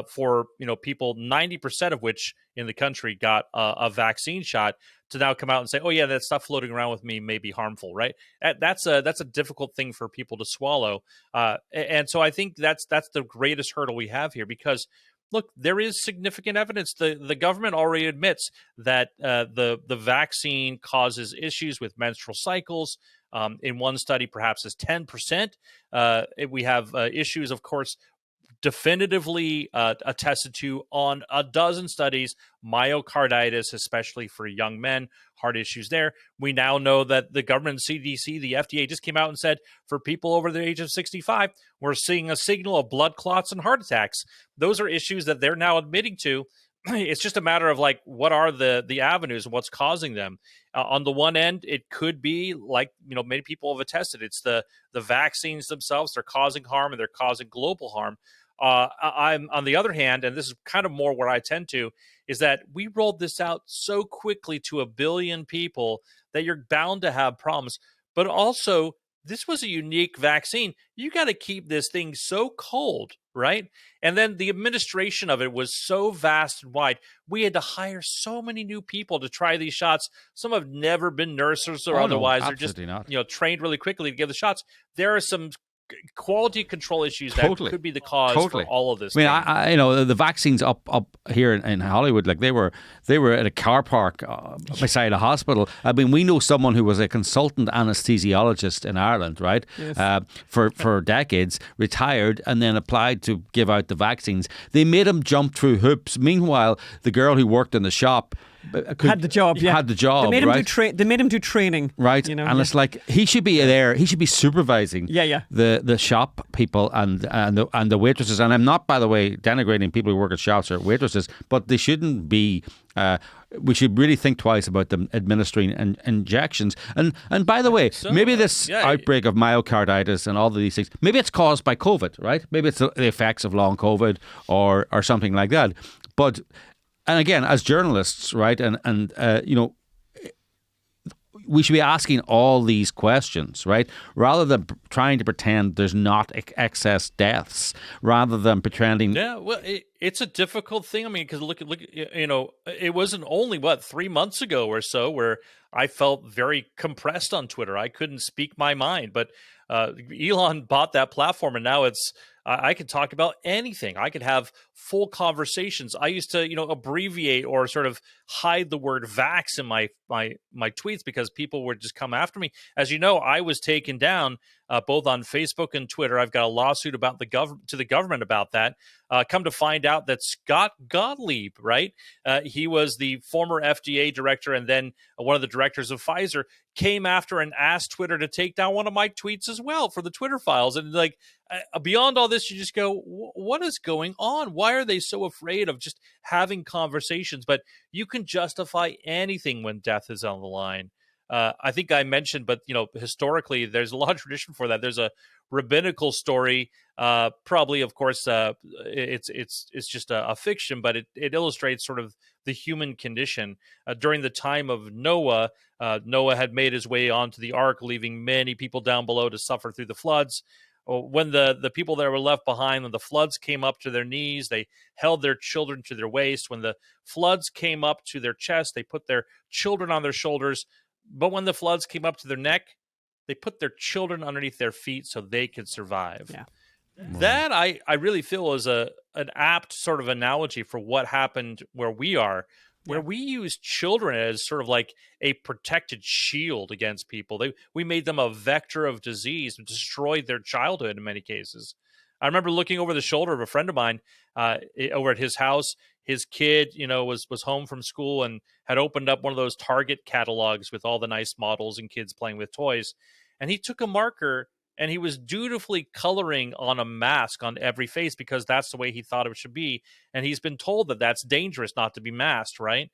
for people, 90% of which in the country got a vaccine shot, to now come out and say, oh yeah, that stuff floating around with me may be harmful, right? That's a difficult thing for people to swallow, and so I think that's the greatest hurdle we have here, because look, there is significant evidence. The government already admits that the vaccine causes issues with menstrual cycles. In one study, perhaps as 10%. We have issues, of course, definitively attested to on a dozen studies, myocarditis, especially for young men, heart issues there. We now know that the government, CDC, the FDA just came out and said for people over the age of 65, we're seeing a signal of blood clots and heart attacks. Those are issues that they're now admitting to. It's just a matter of like, what are the avenues and what's causing them? On the one end, it could be like, many people have attested, it's the vaccines themselves. They're causing harm, and they're causing global harm. I'm on the other hand, and this is kind of more where I tend to, is that we rolled this out so quickly to 1 billion people that you're bound to have problems. But also, this was a unique vaccine. You got to keep this thing so cold, right? And then the administration of it was so vast and wide. We had to hire so many new people to try these shots. Some have never been nurses or Oh, no, otherwise. They're just absolutely not. trained really quickly to give the shots. There are some quality control issues Totally. that could be the cause Totally. for all of this. I mean, I the vaccines up here in Hollywood, like they were at a car park beside a hospital. I mean, we know someone who was a consultant anesthesiologist in Ireland, right? Yes. For decades, retired, and then applied to give out the vaccines. They made him jump through hoops. Meanwhile, the girl who worked in the shop had the job. Yeah, had the job. They made him right? They made him do training. Right, and it's like he should be there. He should be supervising. Yeah. The shop people and the waitresses. And I'm not, by the way, denigrating people who work at shops or waitresses, but they shouldn't be. We should really think twice about them administering injections. And by the way, maybe this outbreak of myocarditis and all of these things, maybe it's caused by COVID, right? Maybe it's the effects of long COVID or something like that. But and again, as journalists, right, and we should be asking all these questions, right? Rather than trying to pretend there's not excess deaths, rather than pretending. Yeah, well, it's a difficult thing. I mean, because look, it wasn't only 3 months ago or so where I felt very compressed on Twitter. I couldn't speak my mind, but Elon bought that platform, and now it's. I could talk about anything. I could have full conversations. I used to, abbreviate or sort of hide the word vax in my tweets because people would just come after me. As you know, I was taken down both on Facebook and Twitter. I've got a lawsuit about to the government about that. Come to find out that Scott Gottlieb, right? He was the former FDA director and then one of the directors of Pfizer, came after and asked Twitter to take down one of my tweets as well for the Twitter files. And beyond all this, you just go, what is going on? Why are they so afraid of just having conversations? But you can justify anything when death is on the line. I think I mentioned, but historically, there's a lot of tradition for that. There's a rabbinical story, probably, of course, it's just a fiction, but it illustrates sort of the human condition. During the time of Noah, Noah had made his way onto the ark, leaving many people down below to suffer through the floods. When the people that were left behind, when the floods came up to their knees, they held their children to their waist. When the floods came up to their chest, they put their children on their shoulders. But when the floods came up to their neck, they put their children underneath their feet so they could survive. Yeah. That I really feel is an apt sort of analogy for what happened where we are, where we use children as sort of like a protected shield against people. We made them a vector of disease and destroyed their childhood in many cases. I remember looking over the shoulder of a friend of mine over at his house. His kid, was home from school and had opened up one of those Target catalogs with all the nice models and kids playing with toys. And he took a marker and he was dutifully coloring on a mask on every face because that's the way he thought it should be. And he's been told that that's dangerous not to be masked, right?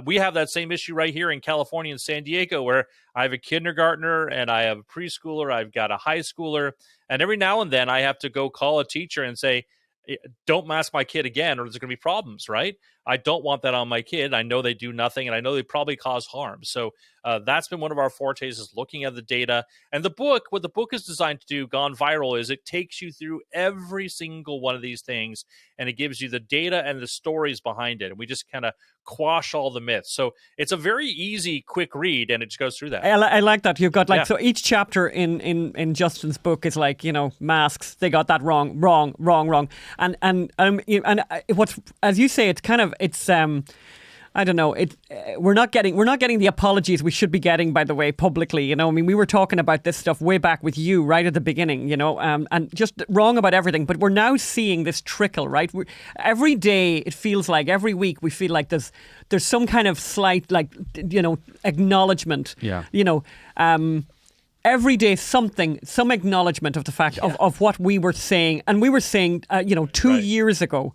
We have that same issue right here in California and San Diego, where I have a kindergartner and I have a preschooler. I've got a high schooler. And every now and then I have to go call a teacher and say, don't mask my kid again or there's going to be problems, right? I don't want that on my kid. I know they do nothing and I know they probably cause harm. So that's been one of our fortes, is looking at the data. And what the book is designed to do, Gone Viral, is it takes you through every single one of these things and it gives you the data and the stories behind it. And we just kind of quash all the myths. So it's a very easy, quick read and it just goes through that. I like that. You've got so each chapter in Justin's book is like, masks, they got that wrong. And what's, as you say, it's I don't know. We're not getting the apologies we should be getting, by the way, publicly. We were talking about this stuff way back with you right at the beginning, and just wrong about everything. But we're now seeing this trickle, right? Every day it feels like, every week we feel like there's some kind of slight, acknowledgement. Yeah. Every day some acknowledgement of the fact of what we were saying, and we were saying 2 years ago.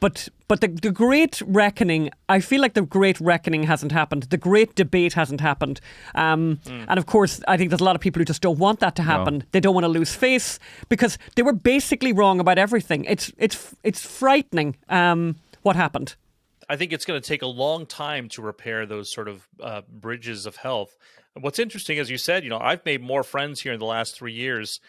But the great reckoning, I feel like the great reckoning hasn't happened. The great debate hasn't happened. And of course, I think there's a lot of people who just don't want that to happen. No. They don't want to lose face because they were basically wrong about everything. It's frightening what happened. I think it's going to take a long time to repair those sort of bridges of health. What's interesting, as you said, I've made more friends here in the last 3 years.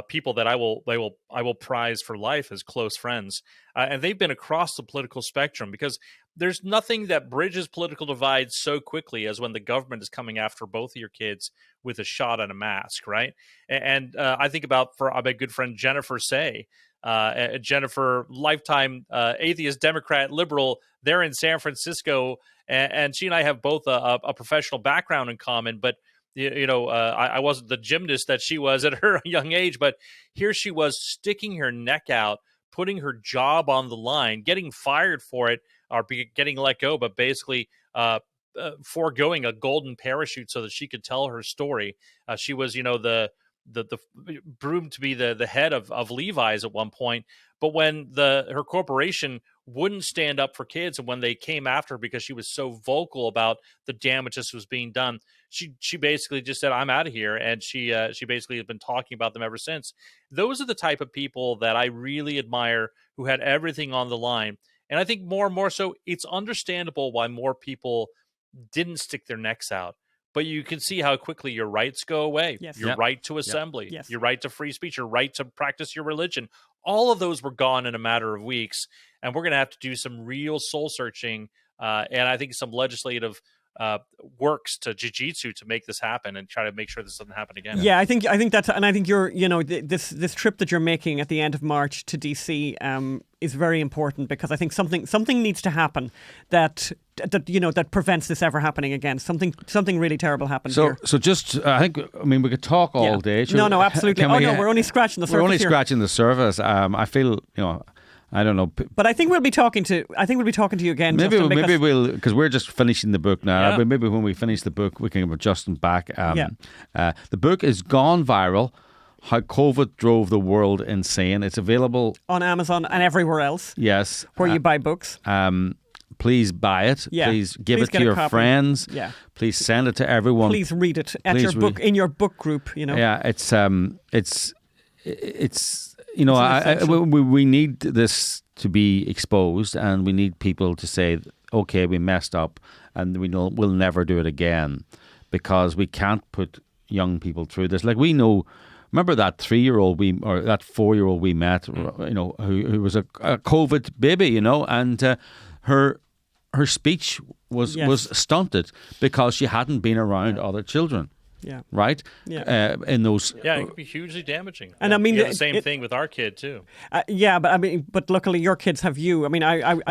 People that I will prize for life as close friends, and they've been across the political spectrum, because there's nothing that bridges political divides so quickly as when the government is coming after both of your kids with a shot and a mask, right? And I think about my good friend Jennifer Say. Jennifer, lifetime atheist, Democrat, liberal. They're in San Francisco, and she and I have both a professional background in common. But I wasn't the gymnast that she was at her young age, but here she was sticking her neck out, putting her job on the line, getting fired for it, or getting let go, but basically foregoing a golden parachute so that she could tell her story. She was, the groomed to be the head of Levi's at one point, but when her corporation wouldn't stand up for kids, and when they came after her because she was so vocal about the damage this was being done, she basically just said, "I'm out of here," and she basically has been talking about them ever since. Those are the type of people that I really admire, who had everything on the line. And I think more and more so, it's understandable why more people didn't stick their necks out. But you can see how quickly your rights go away. Yes. Your right to assembly, Yes. your right to free speech, your right to practice your religion. All of those were gone in a matter of weeks. And we're going to have to do some real soul searching, and I think some legislative works to jiu-jitsu to make this happen and try to make sure this doesn't happen again. Yeah, I think that's, and I think you're, this trip that you're making at the end of March to DC is very important, because I think something needs to happen that prevents this ever happening again. Something really terrible happens here. So just, I mean, we could talk all day. Sure. No, absolutely. We're only scratching the surface. We're only here. scratching the surface. I feel, I don't know. But I think we'll be talking to you again. Maybe Justin, maybe we'll, because we're just finishing the book now. Yeah. Maybe when we finish the book, we can have Justin back. The book is gone viral. How COVID drove the world insane. It's available on Amazon and everywhere else. Yes, where you buy books. Please buy it. Yeah. Please give it to your copy. Friends. Yeah. Please send it to everyone. Please read it at in your book group. Yeah, it's we need this to be exposed, and we need people to say, okay, we messed up, and we'll never do it again, because we can't put young people through this. Like, we know. Remember that 3-year-old or that 4-year-old we met, who was a COVID baby, and her speech was stunted because she hadn't been around other children. Yeah. Right? Yeah. In those. Yeah, it could be hugely damaging. And I mean, the same thing with our kid too. But luckily your kids have you. I mean, they have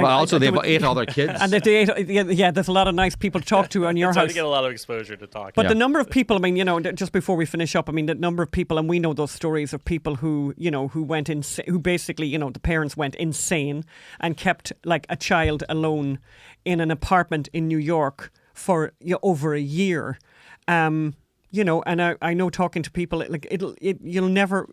8 other kids. And there's a lot of nice people to talk to in your house. To get a lot of exposure to talk. But the number of people, I mean, just before we finish up, I mean, the number of people, and we know those stories of people who went who basically, the parents went insane and kept like a child alone in an apartment in New York for over a year. And I know, talking to people, like you'll never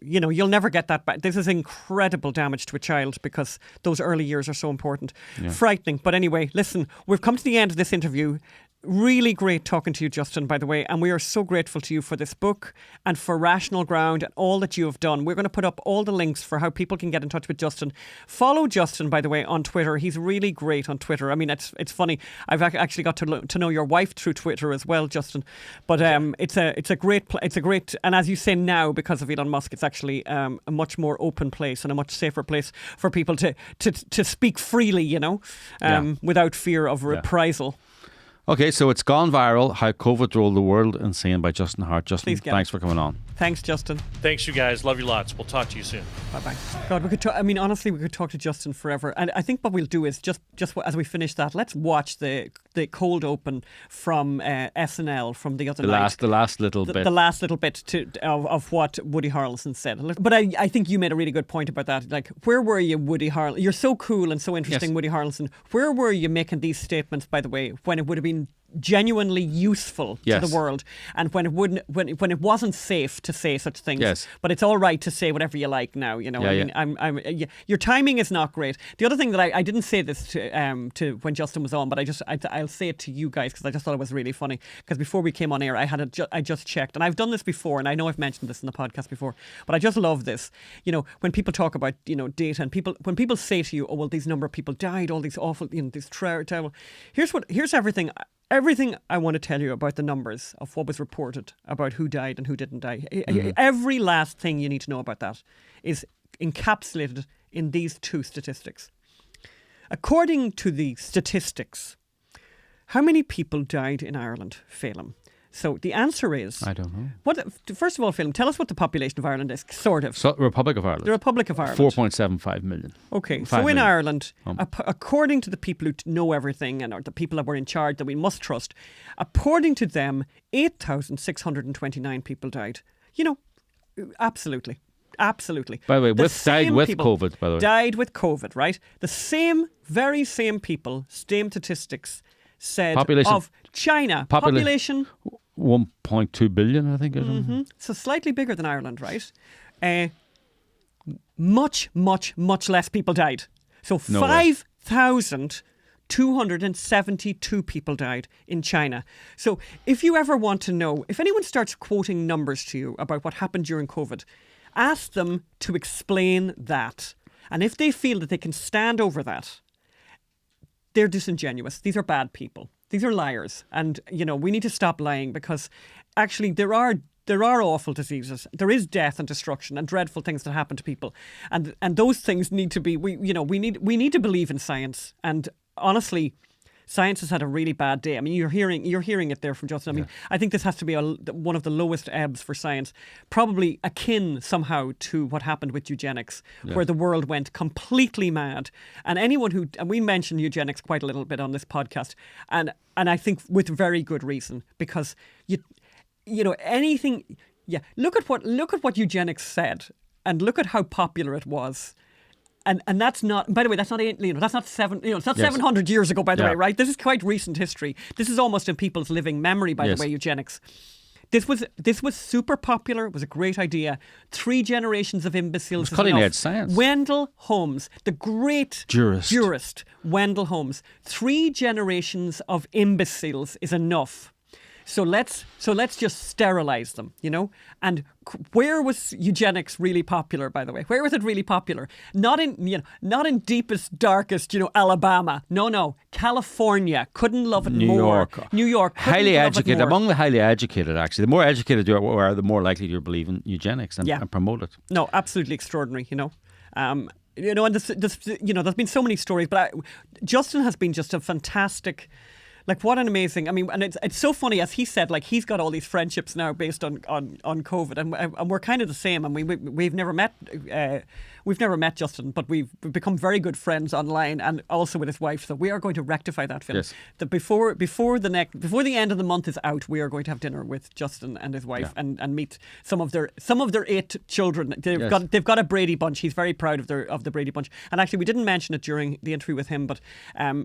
get that back. This is incredible damage to a child, because those early years are so important. Yeah. Frightening. But anyway, listen, we've come to the end of this interview. Really great talking to you, Justin, by the way, and we are so grateful to you for this book and for Rational Ground and all that you have done. We're going to put up all the links for how people can get in touch with Justin. Follow Justin, by the way, on Twitter. He's really great on Twitter. I mean, it's funny. I've actually got to know your wife through Twitter as well, Justin. But it's a great, and as you say now, because of Elon Musk, it's actually a much more open place and a much safer place for people to speak freely, without fear of reprisal. Okay, so it's gone viral. How COVID drove the world insane by Justin Hart. Justin, thanks for coming on. Thanks, Justin. Thanks, you guys. Love you lots. We'll talk to you soon. Bye-bye. God, we could talk, honestly, we could talk to Justin forever. And I think what we'll do is just as we finish that, let's watch the cold open from SNL from the other night. The last little bit. The last little bit of what Woody Harrelson said. But I think you made a really good point about that. Like, where were you, Woody Harrelson? You're so cool and so interesting, yes. Woody Harrelson. Where were you making these statements, by the way, when it would have been genuinely useful to the world, and when it wasn't safe to say such things, yes. But it's all right to say whatever you like now. Your timing is not great. The other thing that I didn't say this to when Justin was on, but I'll say it to you guys, because I just thought it was really funny. Because before we came on air, I just checked, and I've done this before, and I know I've mentioned this in the podcast before, but I just love this. When people talk about data, and when people say to you, oh well, these number of people died, all these awful, these terrible. Here's everything. everything I want to tell you about the numbers of what was reported about who died and who didn't die, every last thing you need to know about that is encapsulated in these two statistics. According to the statistics, how many people died in Ireland, Phelim? So the answer is... I don't know. First of all, Phelim, tell us what the population of Ireland is, sort of. So, Republic of Ireland. The Republic of Ireland. 4.75 million. Okay, 5 so in million. Ireland, according to the people who know everything and are the people that were in charge that we must trust, according to them, 8,629 people died. You know, absolutely. Absolutely. By the way, died with people COVID, by the way. Died with COVID, right? The very same people, same statistics said Population. of China. Population 1.2 billion, I think. So slightly bigger than Ireland, right? Much, much, much less people died. So 5,272 people died in China. So if you ever want to know, if anyone starts quoting numbers to you about what happened during COVID, ask them to explain that. And if they feel that they can stand over that, they're disingenuous. These are bad people. These are liars. And, you know, we need to stop lying because actually there are awful diseases. There is death and destruction and dreadful things that happen to people. And those things need to be, we need to believe in science. And honestly, science has had a really bad day. I mean, you're hearing it there from Justin. I mean, I think this has to be one of the lowest ebbs for science, probably akin somehow to what happened with eugenics, where the world went completely mad. And and we mentioned eugenics quite a little bit on this podcast, and I think with very good reason, because you know anything. Yeah, look at what eugenics said, and look at how popular it was. And that's not, by the way, that's not 700 years ago, by the way, right? This is quite recent history. This is almost in people's living memory, by the way, eugenics. This was super popular. It was a great idea. 3 generations of imbeciles. It was cutting edge science. Wendell Holmes, the great jurist, Wendell Holmes. 3 generations of imbeciles is enough. So let's just sterilize them, you know? And where was eugenics really popular, by the way? Where was it really popular? Not in deepest, darkest, Alabama. No. California. Couldn't love it more. New York. Highly educated. Among the highly educated, actually. The more educated you are, the more likely you're believing eugenics and promote it. No, absolutely extraordinary, and this, there's been so many stories, but Justin has been just a fantastic... Like, what an amazing... I mean, and it's so funny, as he said, like, he's got all these friendships now based on COVID, and we're kind of the same. And we've never met Justin, but we've become very good friends online and also with his wife. So we are going to rectify that, Phil. Yes. That before the end of the month is out, we are going to have dinner with Justin and his wife and meet some of their 8 children. They've got a Brady Bunch. He's very proud of the Brady Bunch. And actually, we didn't mention it during the interview with him, but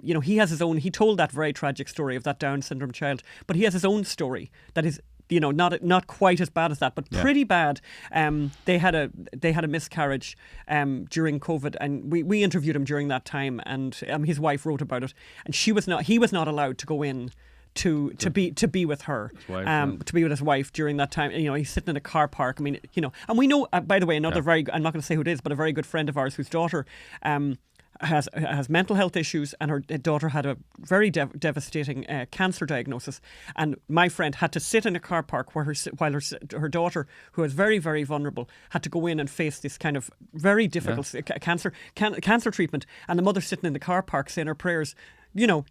he has his own. He told that very tragic story of that Down syndrome child, but he has his own story that is not quite as bad as that, but pretty bad. They had a miscarriage during COVID, and we interviewed him during that time, and his wife wrote about it, and he was not allowed to go in to be with her, to be with his wife during that time. He's sitting in a car park. I mean, and we know, by the way, I'm not going to say who it is, but a very good friend of ours whose daughter has mental health issues, and her daughter had a very devastating cancer diagnosis. And my friend had to sit in a car park while her daughter, who was very, very vulnerable, had to go in and face this kind of very difficult cancer treatment. And the mother sitting in the car park saying her prayers.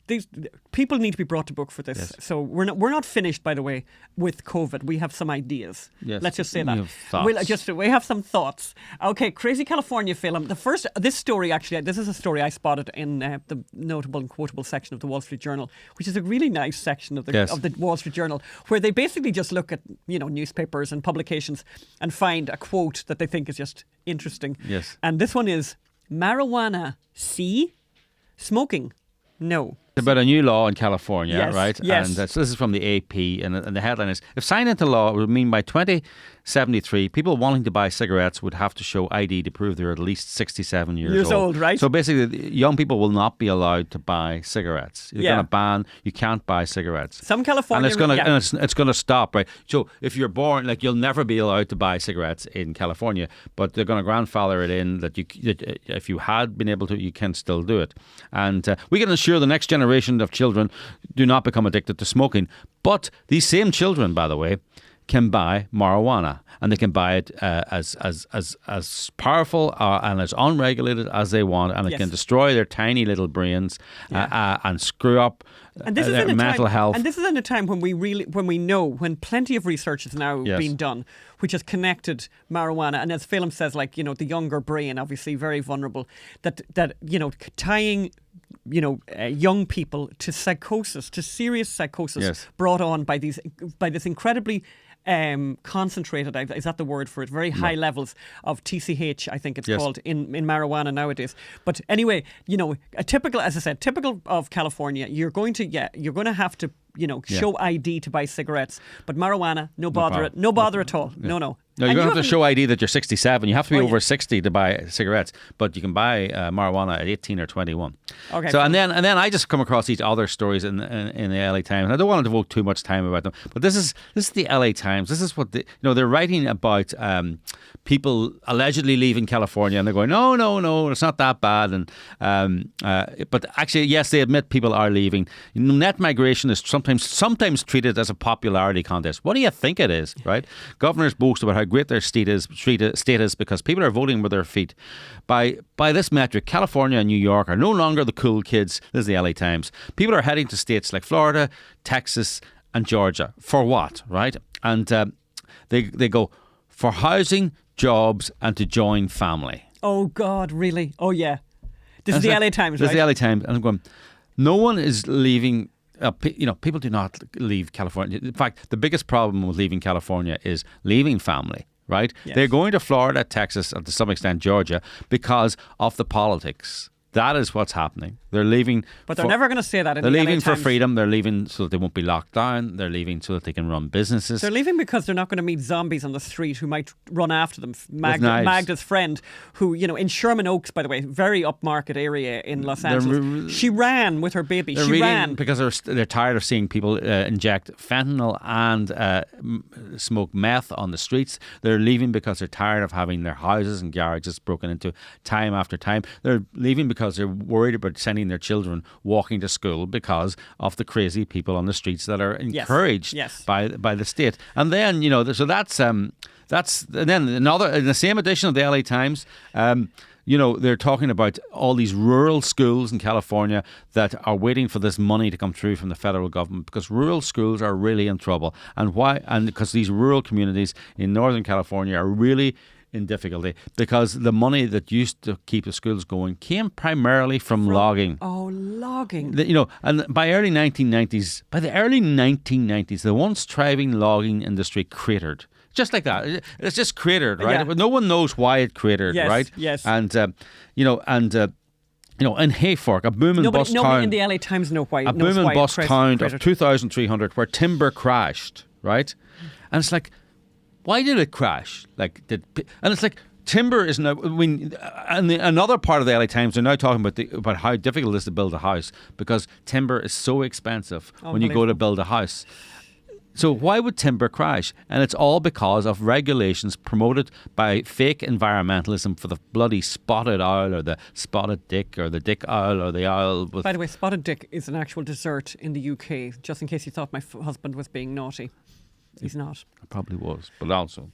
These people need to be brought to book for this. Yes. So we're not finished, by the way, with COVID. We have some ideas. Yes. Let's just say that. We have some thoughts. Okay, Crazy California film. This story, actually, this is a story I spotted in the notable and quotable section of the Wall Street Journal, which is a really nice section of the Wall Street Journal, where they basically just look at newspapers and publications and find a quote that they think is just interesting. Yes. And this one is, marijuana, C, smoking, no. It's about a new law in California, right? Yes. And this is from the AP, and the headline is, if signed into law, it would mean by 2073, people wanting to buy cigarettes would have to show ID to prove they're at least 67 years old. Right? So basically, young people will not be allowed to buy cigarettes. You're going to ban, you can't buy cigarettes. Some California... And it's going to stop, right? So if you're born, you'll never be allowed to buy cigarettes in California, but they're going to grandfather it in that if you had been able to, you can still do it. And we can ensure the next generation generation of children do not become addicted to smoking. But these same children, by the way, can buy marijuana, and they can buy it as powerful and as unregulated as they want, and it can destroy their tiny little brains and screw up their mental health. And this is in a time when when plenty of research is now being done, which has connected marijuana, and as Phelim says, like, you know, the younger brain, obviously very vulnerable, that you know, tying young people to psychosis, to serious psychosis, brought on by this incredibly concentrated, is that the word for it, very high levels of TCH, I think it's called, in marijuana nowadays. But anyway, you know, typical of California, you're going to have to, you know, show ID to buy cigarettes, but marijuana, no bother at all. No. No, you don't have to show ID that you're 67. You have to be over 60 to buy cigarettes, but you can buy marijuana at 18 or 21. Okay. So and then I just come across these other stories in the LA Times, and I don't want to devote too much time about them. But this is the LA Times. This is what they're writing about people allegedly leaving California, and they're going, no, it's not that bad. And but actually, yes, they admit people are leaving. Net migration is sometimes treated as a popularity contest. What do you think it is, right? Governors boast about how great their state is because people are voting with their feet. By this metric, California and New York are no longer the cool kids. This is the LA Times. People are heading to states like Florida, Texas, and Georgia. For what, right? And they go for housing, jobs, and to join family. Oh God, really? Oh yeah. This is the LA Times, right? This is the LA Times, and I'm going, no one is leaving. People do not leave California. In fact, the biggest problem with leaving California is leaving family, right? Yes. They're going to Florida, Texas, and to some extent Georgia because of the politics. That is what's happening. They're leaving. But they're never going to say that in the LA They're leaving Times. for freedom. They're leaving so that they won't be locked down. They're leaving so that they can run businesses. They're leaving because they're not going to meet zombies on the street who might run after them. Magda's friend, who, you know, in Sherman Oaks, by the way, very upmarket area in Los Angeles, she ran with her baby. She ran because they're tired of seeing people inject fentanyl and smoke meth on the streets. They're leaving because they're tired of having their houses and garages broken into time after time. They're leaving because they're worried about sending their children walking to school because of the crazy people on the streets that are encouraged by the state. And then, you know, so that's and then another, in the same edition of the LA Times, you know, they're talking about all these rural schools in California that are waiting for this money to come through from the federal government because rural schools are really in trouble. And why? And because these rural communities in Northern California are really in difficulty because the money that used to keep the schools going came primarily from logging. Oh, logging. You know, and by the early 1990s, the once thriving logging industry cratered. Just like that. It's just cratered, right? Yeah. But no one knows why it cratered, right? Yes. And, you know, in Hayfork, a boom and bust town. Nobody in the LA Times knows why. A boom and bust town of 2,300 where timber crashed, right? And it's like, why did it crash? And it's like timber is now. I mean, and another part of the LA Times are now talking about how difficult it is to build a house because timber is so expensive when you go to build a house. So why would timber crash? And it's all because of regulations promoted by fake environmentalism for the bloody spotted owl or the spotted dick or the dick owl or the owl with... By the way, spotted dick is an actual dessert in the UK, just in case you thought my husband was being naughty. He's not. It probably was, but also...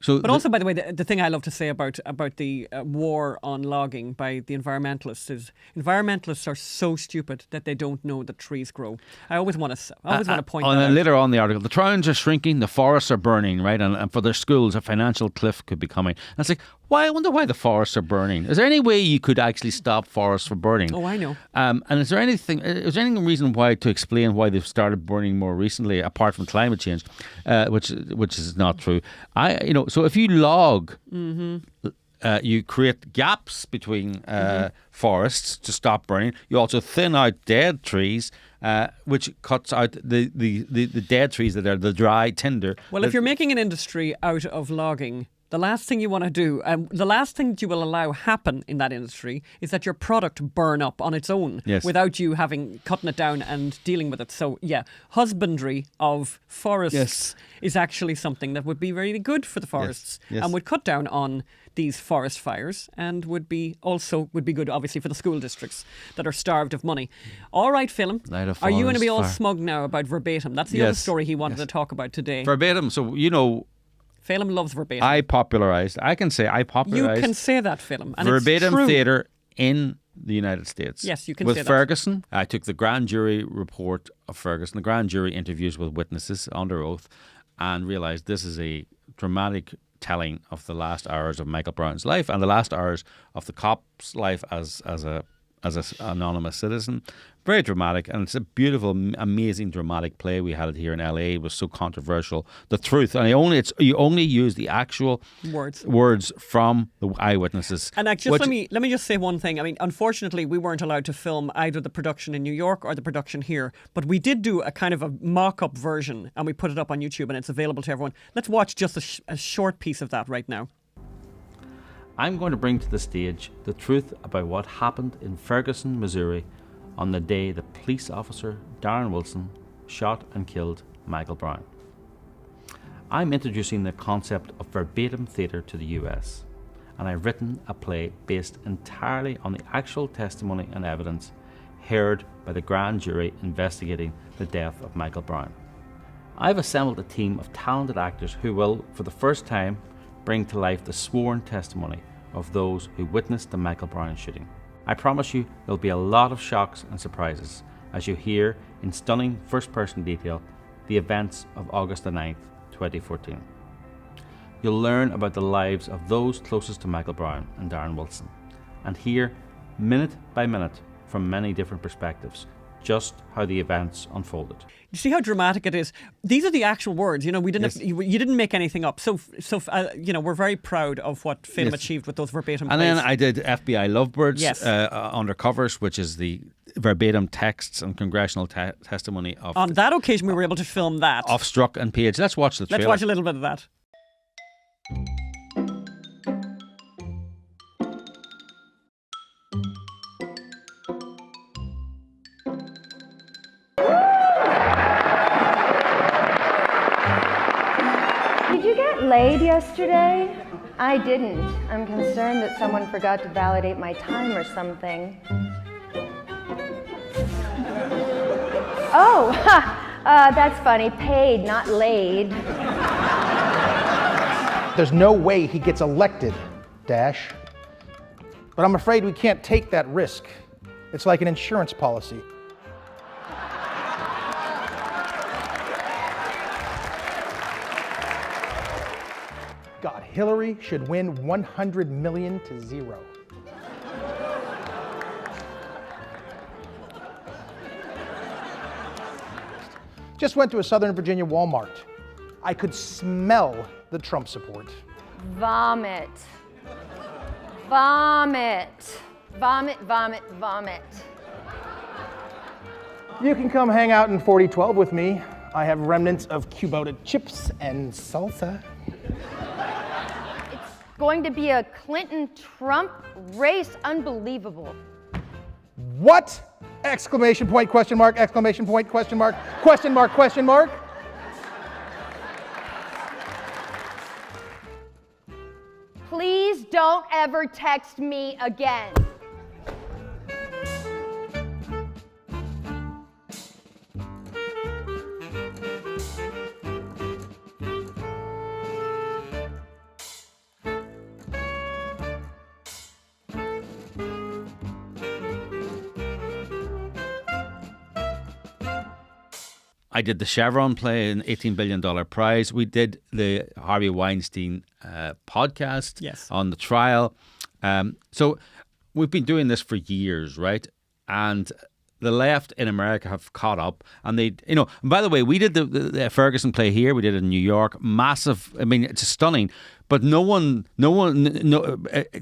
But also, by the way, the thing I love to say about the war on logging by the environmentalists is environmentalists are so stupid that they don't know that trees grow. I always want to point that out. And later on in the article, the towns are shrinking, the forests are burning, right? And for their schools, a financial cliff could be coming. And it's like, I wonder why the forests are burning. Is there any way you could actually stop forests from burning? Oh, I know. And is there any reason to explain why they've started burning more recently, apart from climate change, which is not true? So if you log, you create gaps between forests to stop burning. You also thin out dead trees, which cuts out the dead trees that are the dry tinder. Well, if you're making an industry out of logging, The last thing you want to do, the last thing that you will allow happen in that industry is that your product burn up on its own without you cutting it down and dealing with it. So, yeah, husbandry of forests is actually something that would be really good for the forests and would cut down on these forest fires and would be good, obviously, for the school districts that are starved of money. All right, Phelim, are you going to be all smug now about verbatim? That's the other story he wanted to talk about today. Verbatim, so, you know... Phelim loves verbatim. I can say You can say that, Phelim. And verbatim it's true. theatre in the United States. Yes, you can say that. With Ferguson, I took the grand jury report of Ferguson, the grand jury interviews with witnesses under oath, and realised this is a dramatic telling of the last hours of Michael Brown's life and the last hours of the cop's life as an anonymous citizen. Very dramatic, and it's a beautiful, amazing, dramatic play. We had it here in LA. It was so controversial. The truth, and you only use the actual words from the eyewitnesses. And let me just say one thing. I mean, unfortunately, we weren't allowed to film either the production in New York or the production here, but we did do a kind of a mock-up version, and we put it up on YouTube, and it's available to everyone. Let's watch just a short piece of that right now. I'm going to bring to the stage the truth about what happened in Ferguson, Missouri, on the day the police officer Darren Wilson shot and killed Michael Brown. I'm introducing the concept of verbatim theatre to the US, and I've written a play based entirely on the actual testimony and evidence heard by the grand jury investigating the death of Michael Brown. I've assembled a team of talented actors who will, for the first time, bring to life the sworn testimony of those who witnessed the Michael Brown shooting. I promise you there'll be a lot of shocks and surprises as you hear in stunning first-person detail the events of August the 9th, 2014. You'll learn about the lives of those closest to Michael Brown and Darren Wilson, and hear minute by minute from many different perspectives just how the events unfolded. You see how dramatic it is? These are the actual words. You know, you didn't make anything up. So we're very proud of what Phelim achieved with those verbatim And plays. then I did FBI Lovebirds Undercovers, which is the verbatim texts and congressional testimony of... On that occasion, we were able to film that. Of Strzok and Page. Let's watch the trailer. Let's watch a little bit of that. Did you get laid yesterday? I didn't. I'm concerned that someone forgot to validate my time or something. Oh, that's funny. Paid, not laid. There's no way he gets elected, Dash. But I'm afraid we can't take that risk. It's like an insurance policy. God, Hillary should win 100 million to 0. Just went to a Southern Virginia Walmart. I could smell the Trump support. Vomit. Vomit. Vomit, vomit, vomit. You can come hang out in 4012 with me. I have remnants of Cubota chips and salsa. It's going to be a Clinton-Trump race. Unbelievable. What? Exclamation point, question mark, exclamation point, question mark, question mark, question mark. Please don't ever text me again. I did the Chevron play, an $18 billion prize. We did the Harvey Weinstein podcast on the trial. So we've been doing this for years, right? And the left in America have caught up, and they, you know, and by the way, we did the Ferguson play here. We did it in New York. Massive. I mean, it's stunning. But no one,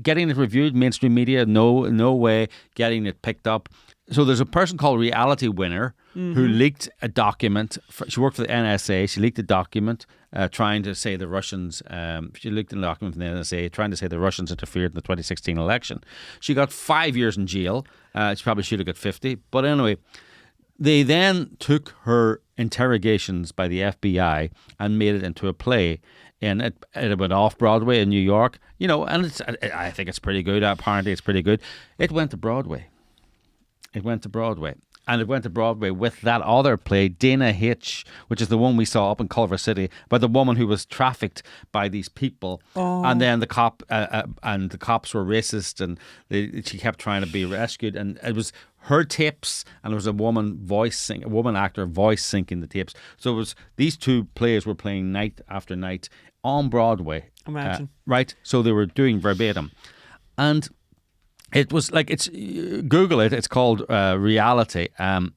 getting it reviewed, mainstream media, no way getting it picked up. So there's a person called Reality Winner who leaked a document. She worked for the NSA. She leaked a document trying to say the Russians, she looked in the document from the NSA, trying to say the Russians interfered in the 2016 election. She got 5 years in jail. She probably should have got 50. But anyway, they then took her interrogations by the FBI and made it into a play. And it went off Broadway in New York, and I think it's pretty good. Apparently, it's pretty good. It went to Broadway. And it went to Broadway with that other play, Dana Hitch, which is the one we saw up in Culver City, by the woman who was trafficked by these people. Oh. And then the cops were racist, and she kept trying to be rescued. And it was her tapes, and there was a woman actor voice syncing the tapes. So it was these two plays were playing night after night on Broadway. Imagine. Right? So they were doing verbatim. And it was like, Google it. It's called Reality, and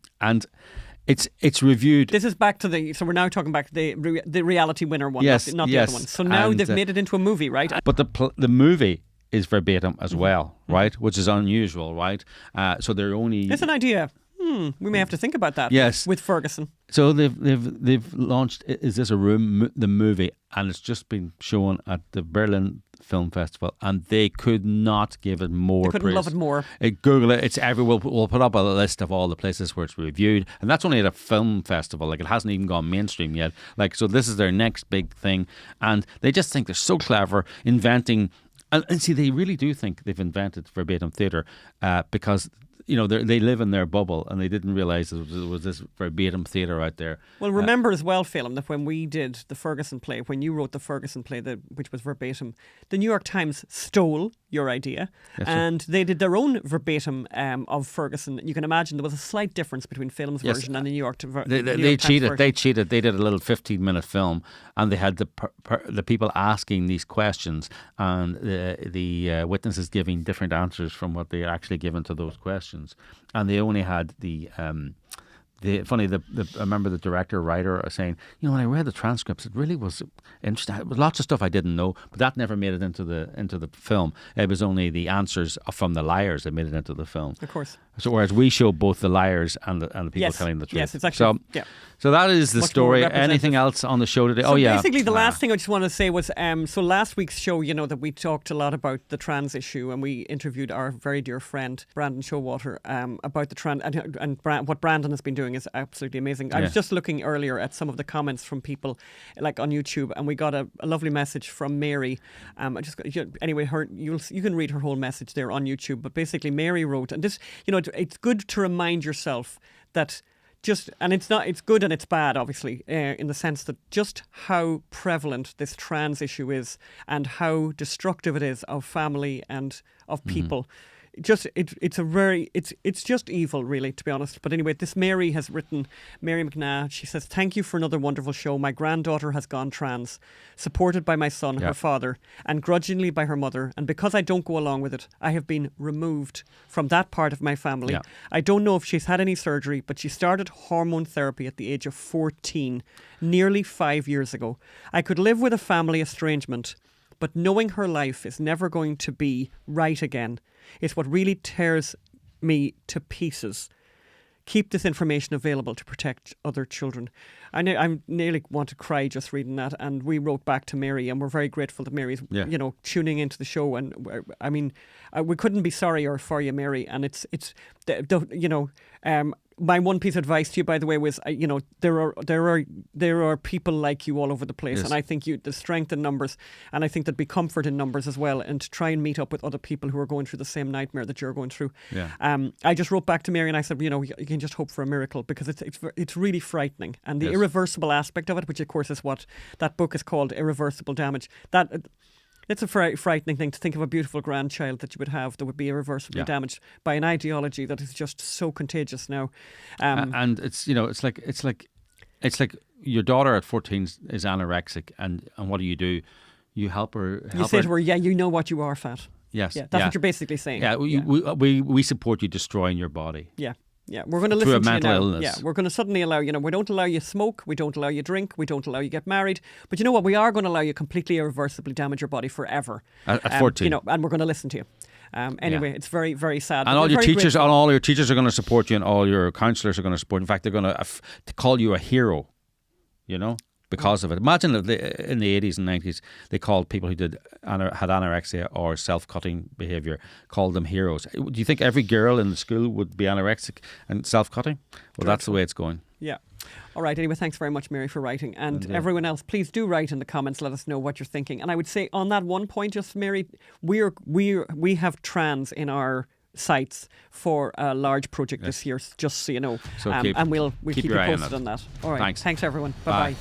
it's reviewed. This is back to so we're now talking back to the reality winner one, yes, not the other one. So now they've made it into a movie, right? But the movie is verbatim as well, right? Which is unusual, right? So they're only. It's an idea. We may have to think about that. Yes, with Ferguson. So they've launched. Is this a room? The movie, and it's just been shown at the Berlin Film Festival, and they could not give it more. They couldn't praise. love it more. Google it. It's everywhere. We'll put up a list of all the places where it's reviewed, and that's only at a film festival. Like, it hasn't even gone mainstream yet. Like, so this is their next big thing, and they just think they're so clever inventing. And see, they really do think they've invented verbatim theatre because. They live in their bubble, and they didn't realise there was this verbatim theatre out there. Well, remember as well, Phelim, that when we did the Ferguson play, when you wrote the Ferguson play, which was verbatim, the New York Times stole your idea, and they did their own verbatim of Ferguson. You can imagine there was a slight difference between Phelim's version and the New York version. They cheated. They cheated. They did a little 15-minute film, and they had the people asking these questions, and the witnesses giving different answers from what they actually given to those questions. And they only had I remember the writer saying, when I read the transcripts, it really was interesting. There was lots of stuff I didn't know, but that never made it into the film. It was only the answers from the liars that made it into the film. Of course. So whereas we show both the liars and the people telling the truth. Yes, it's actually So that is the much story. Anything else on the show today? So basically the last thing I just want to say was, so last week's show, that we talked a lot about the trans issue, and we interviewed our very dear friend Brandon Showalter about the trans and what Brandon has been doing is absolutely amazing. I was just looking earlier at some of the comments from people like on YouTube, and we got a lovely message from Mary. Anyway, you can read her whole message there on YouTube. But basically, Mary wrote, and this, it's good to remind yourself that. It's good and it's bad, obviously, in the sense that just how prevalent this trans issue is and how destructive it is of family and of people. It's just evil, really, to be honest. But anyway, this Mary has written, Mary McNabb, she says, "Thank you for another wonderful show. My granddaughter has gone trans, supported by my son, her father, and grudgingly by her mother. And because I don't go along with it, I have been removed from that part of my family. Yeah. I don't know if she's had any surgery, but she started hormone therapy at the age of 14, nearly 5 years ago. I could live with a family estrangement, but knowing her life is never going to be right again is what really tears me to pieces. Keep this information available to protect other children." I nearly want to cry just reading that. And we wrote back to Mary, and we're very grateful that Mary's, tuning into the show. And we couldn't be sorrier for you, Mary. And my one piece of advice to you, by the way, was there are people like you all over the place, and I think the strength in numbers, and I think there'd be comfort in numbers as well, and to try and meet up with other people who are going through the same nightmare that you're going through. I just wrote back to Mary and I said, you can just hope for a miracle, because it's really frightening, and the irreversible aspect of it, which of course is what that book is called, Irreversible Damage. It's a frightening thing to think of a beautiful grandchild that you would have that would be irreversibly damaged by an ideology that is just so contagious now. And it's it's like your daughter at 14 is anorexic, and what do? You help her. You say to her, you know what, you are fat. Yes, that's what you're basically saying. We support you destroying your body. Yeah, we're going to listen to you now. Illness. Yeah, we're going to suddenly allow you. We don't allow you smoke. We don't allow you drink. We don't allow you get married. But you know what? We are going to allow you completely irreversibly damage your body forever. At 14, and we're going to listen to you. Anyway, it's very, very sad. And all your teachers are going to support you, and all your counsellors are going to support you. In fact, they're going to call you a hero. because of it. Imagine if in the 80s and 90s they called people who had anorexia or self-cutting behaviour, called them heroes. Do you think every girl in the school would be anorexic and self-cutting? Well, that's the way it's going. Yeah. All right. Anyway, thanks very much, Mary, for writing. And everyone else, please do write in the comments. Let us know what you're thinking. And I would say on that one point, just Mary, we have trans in our sights for a large project this year, just so you know. So and we'll keep you your eye on posted it. on that. All right. Thanks. Thanks everyone. Bye-bye.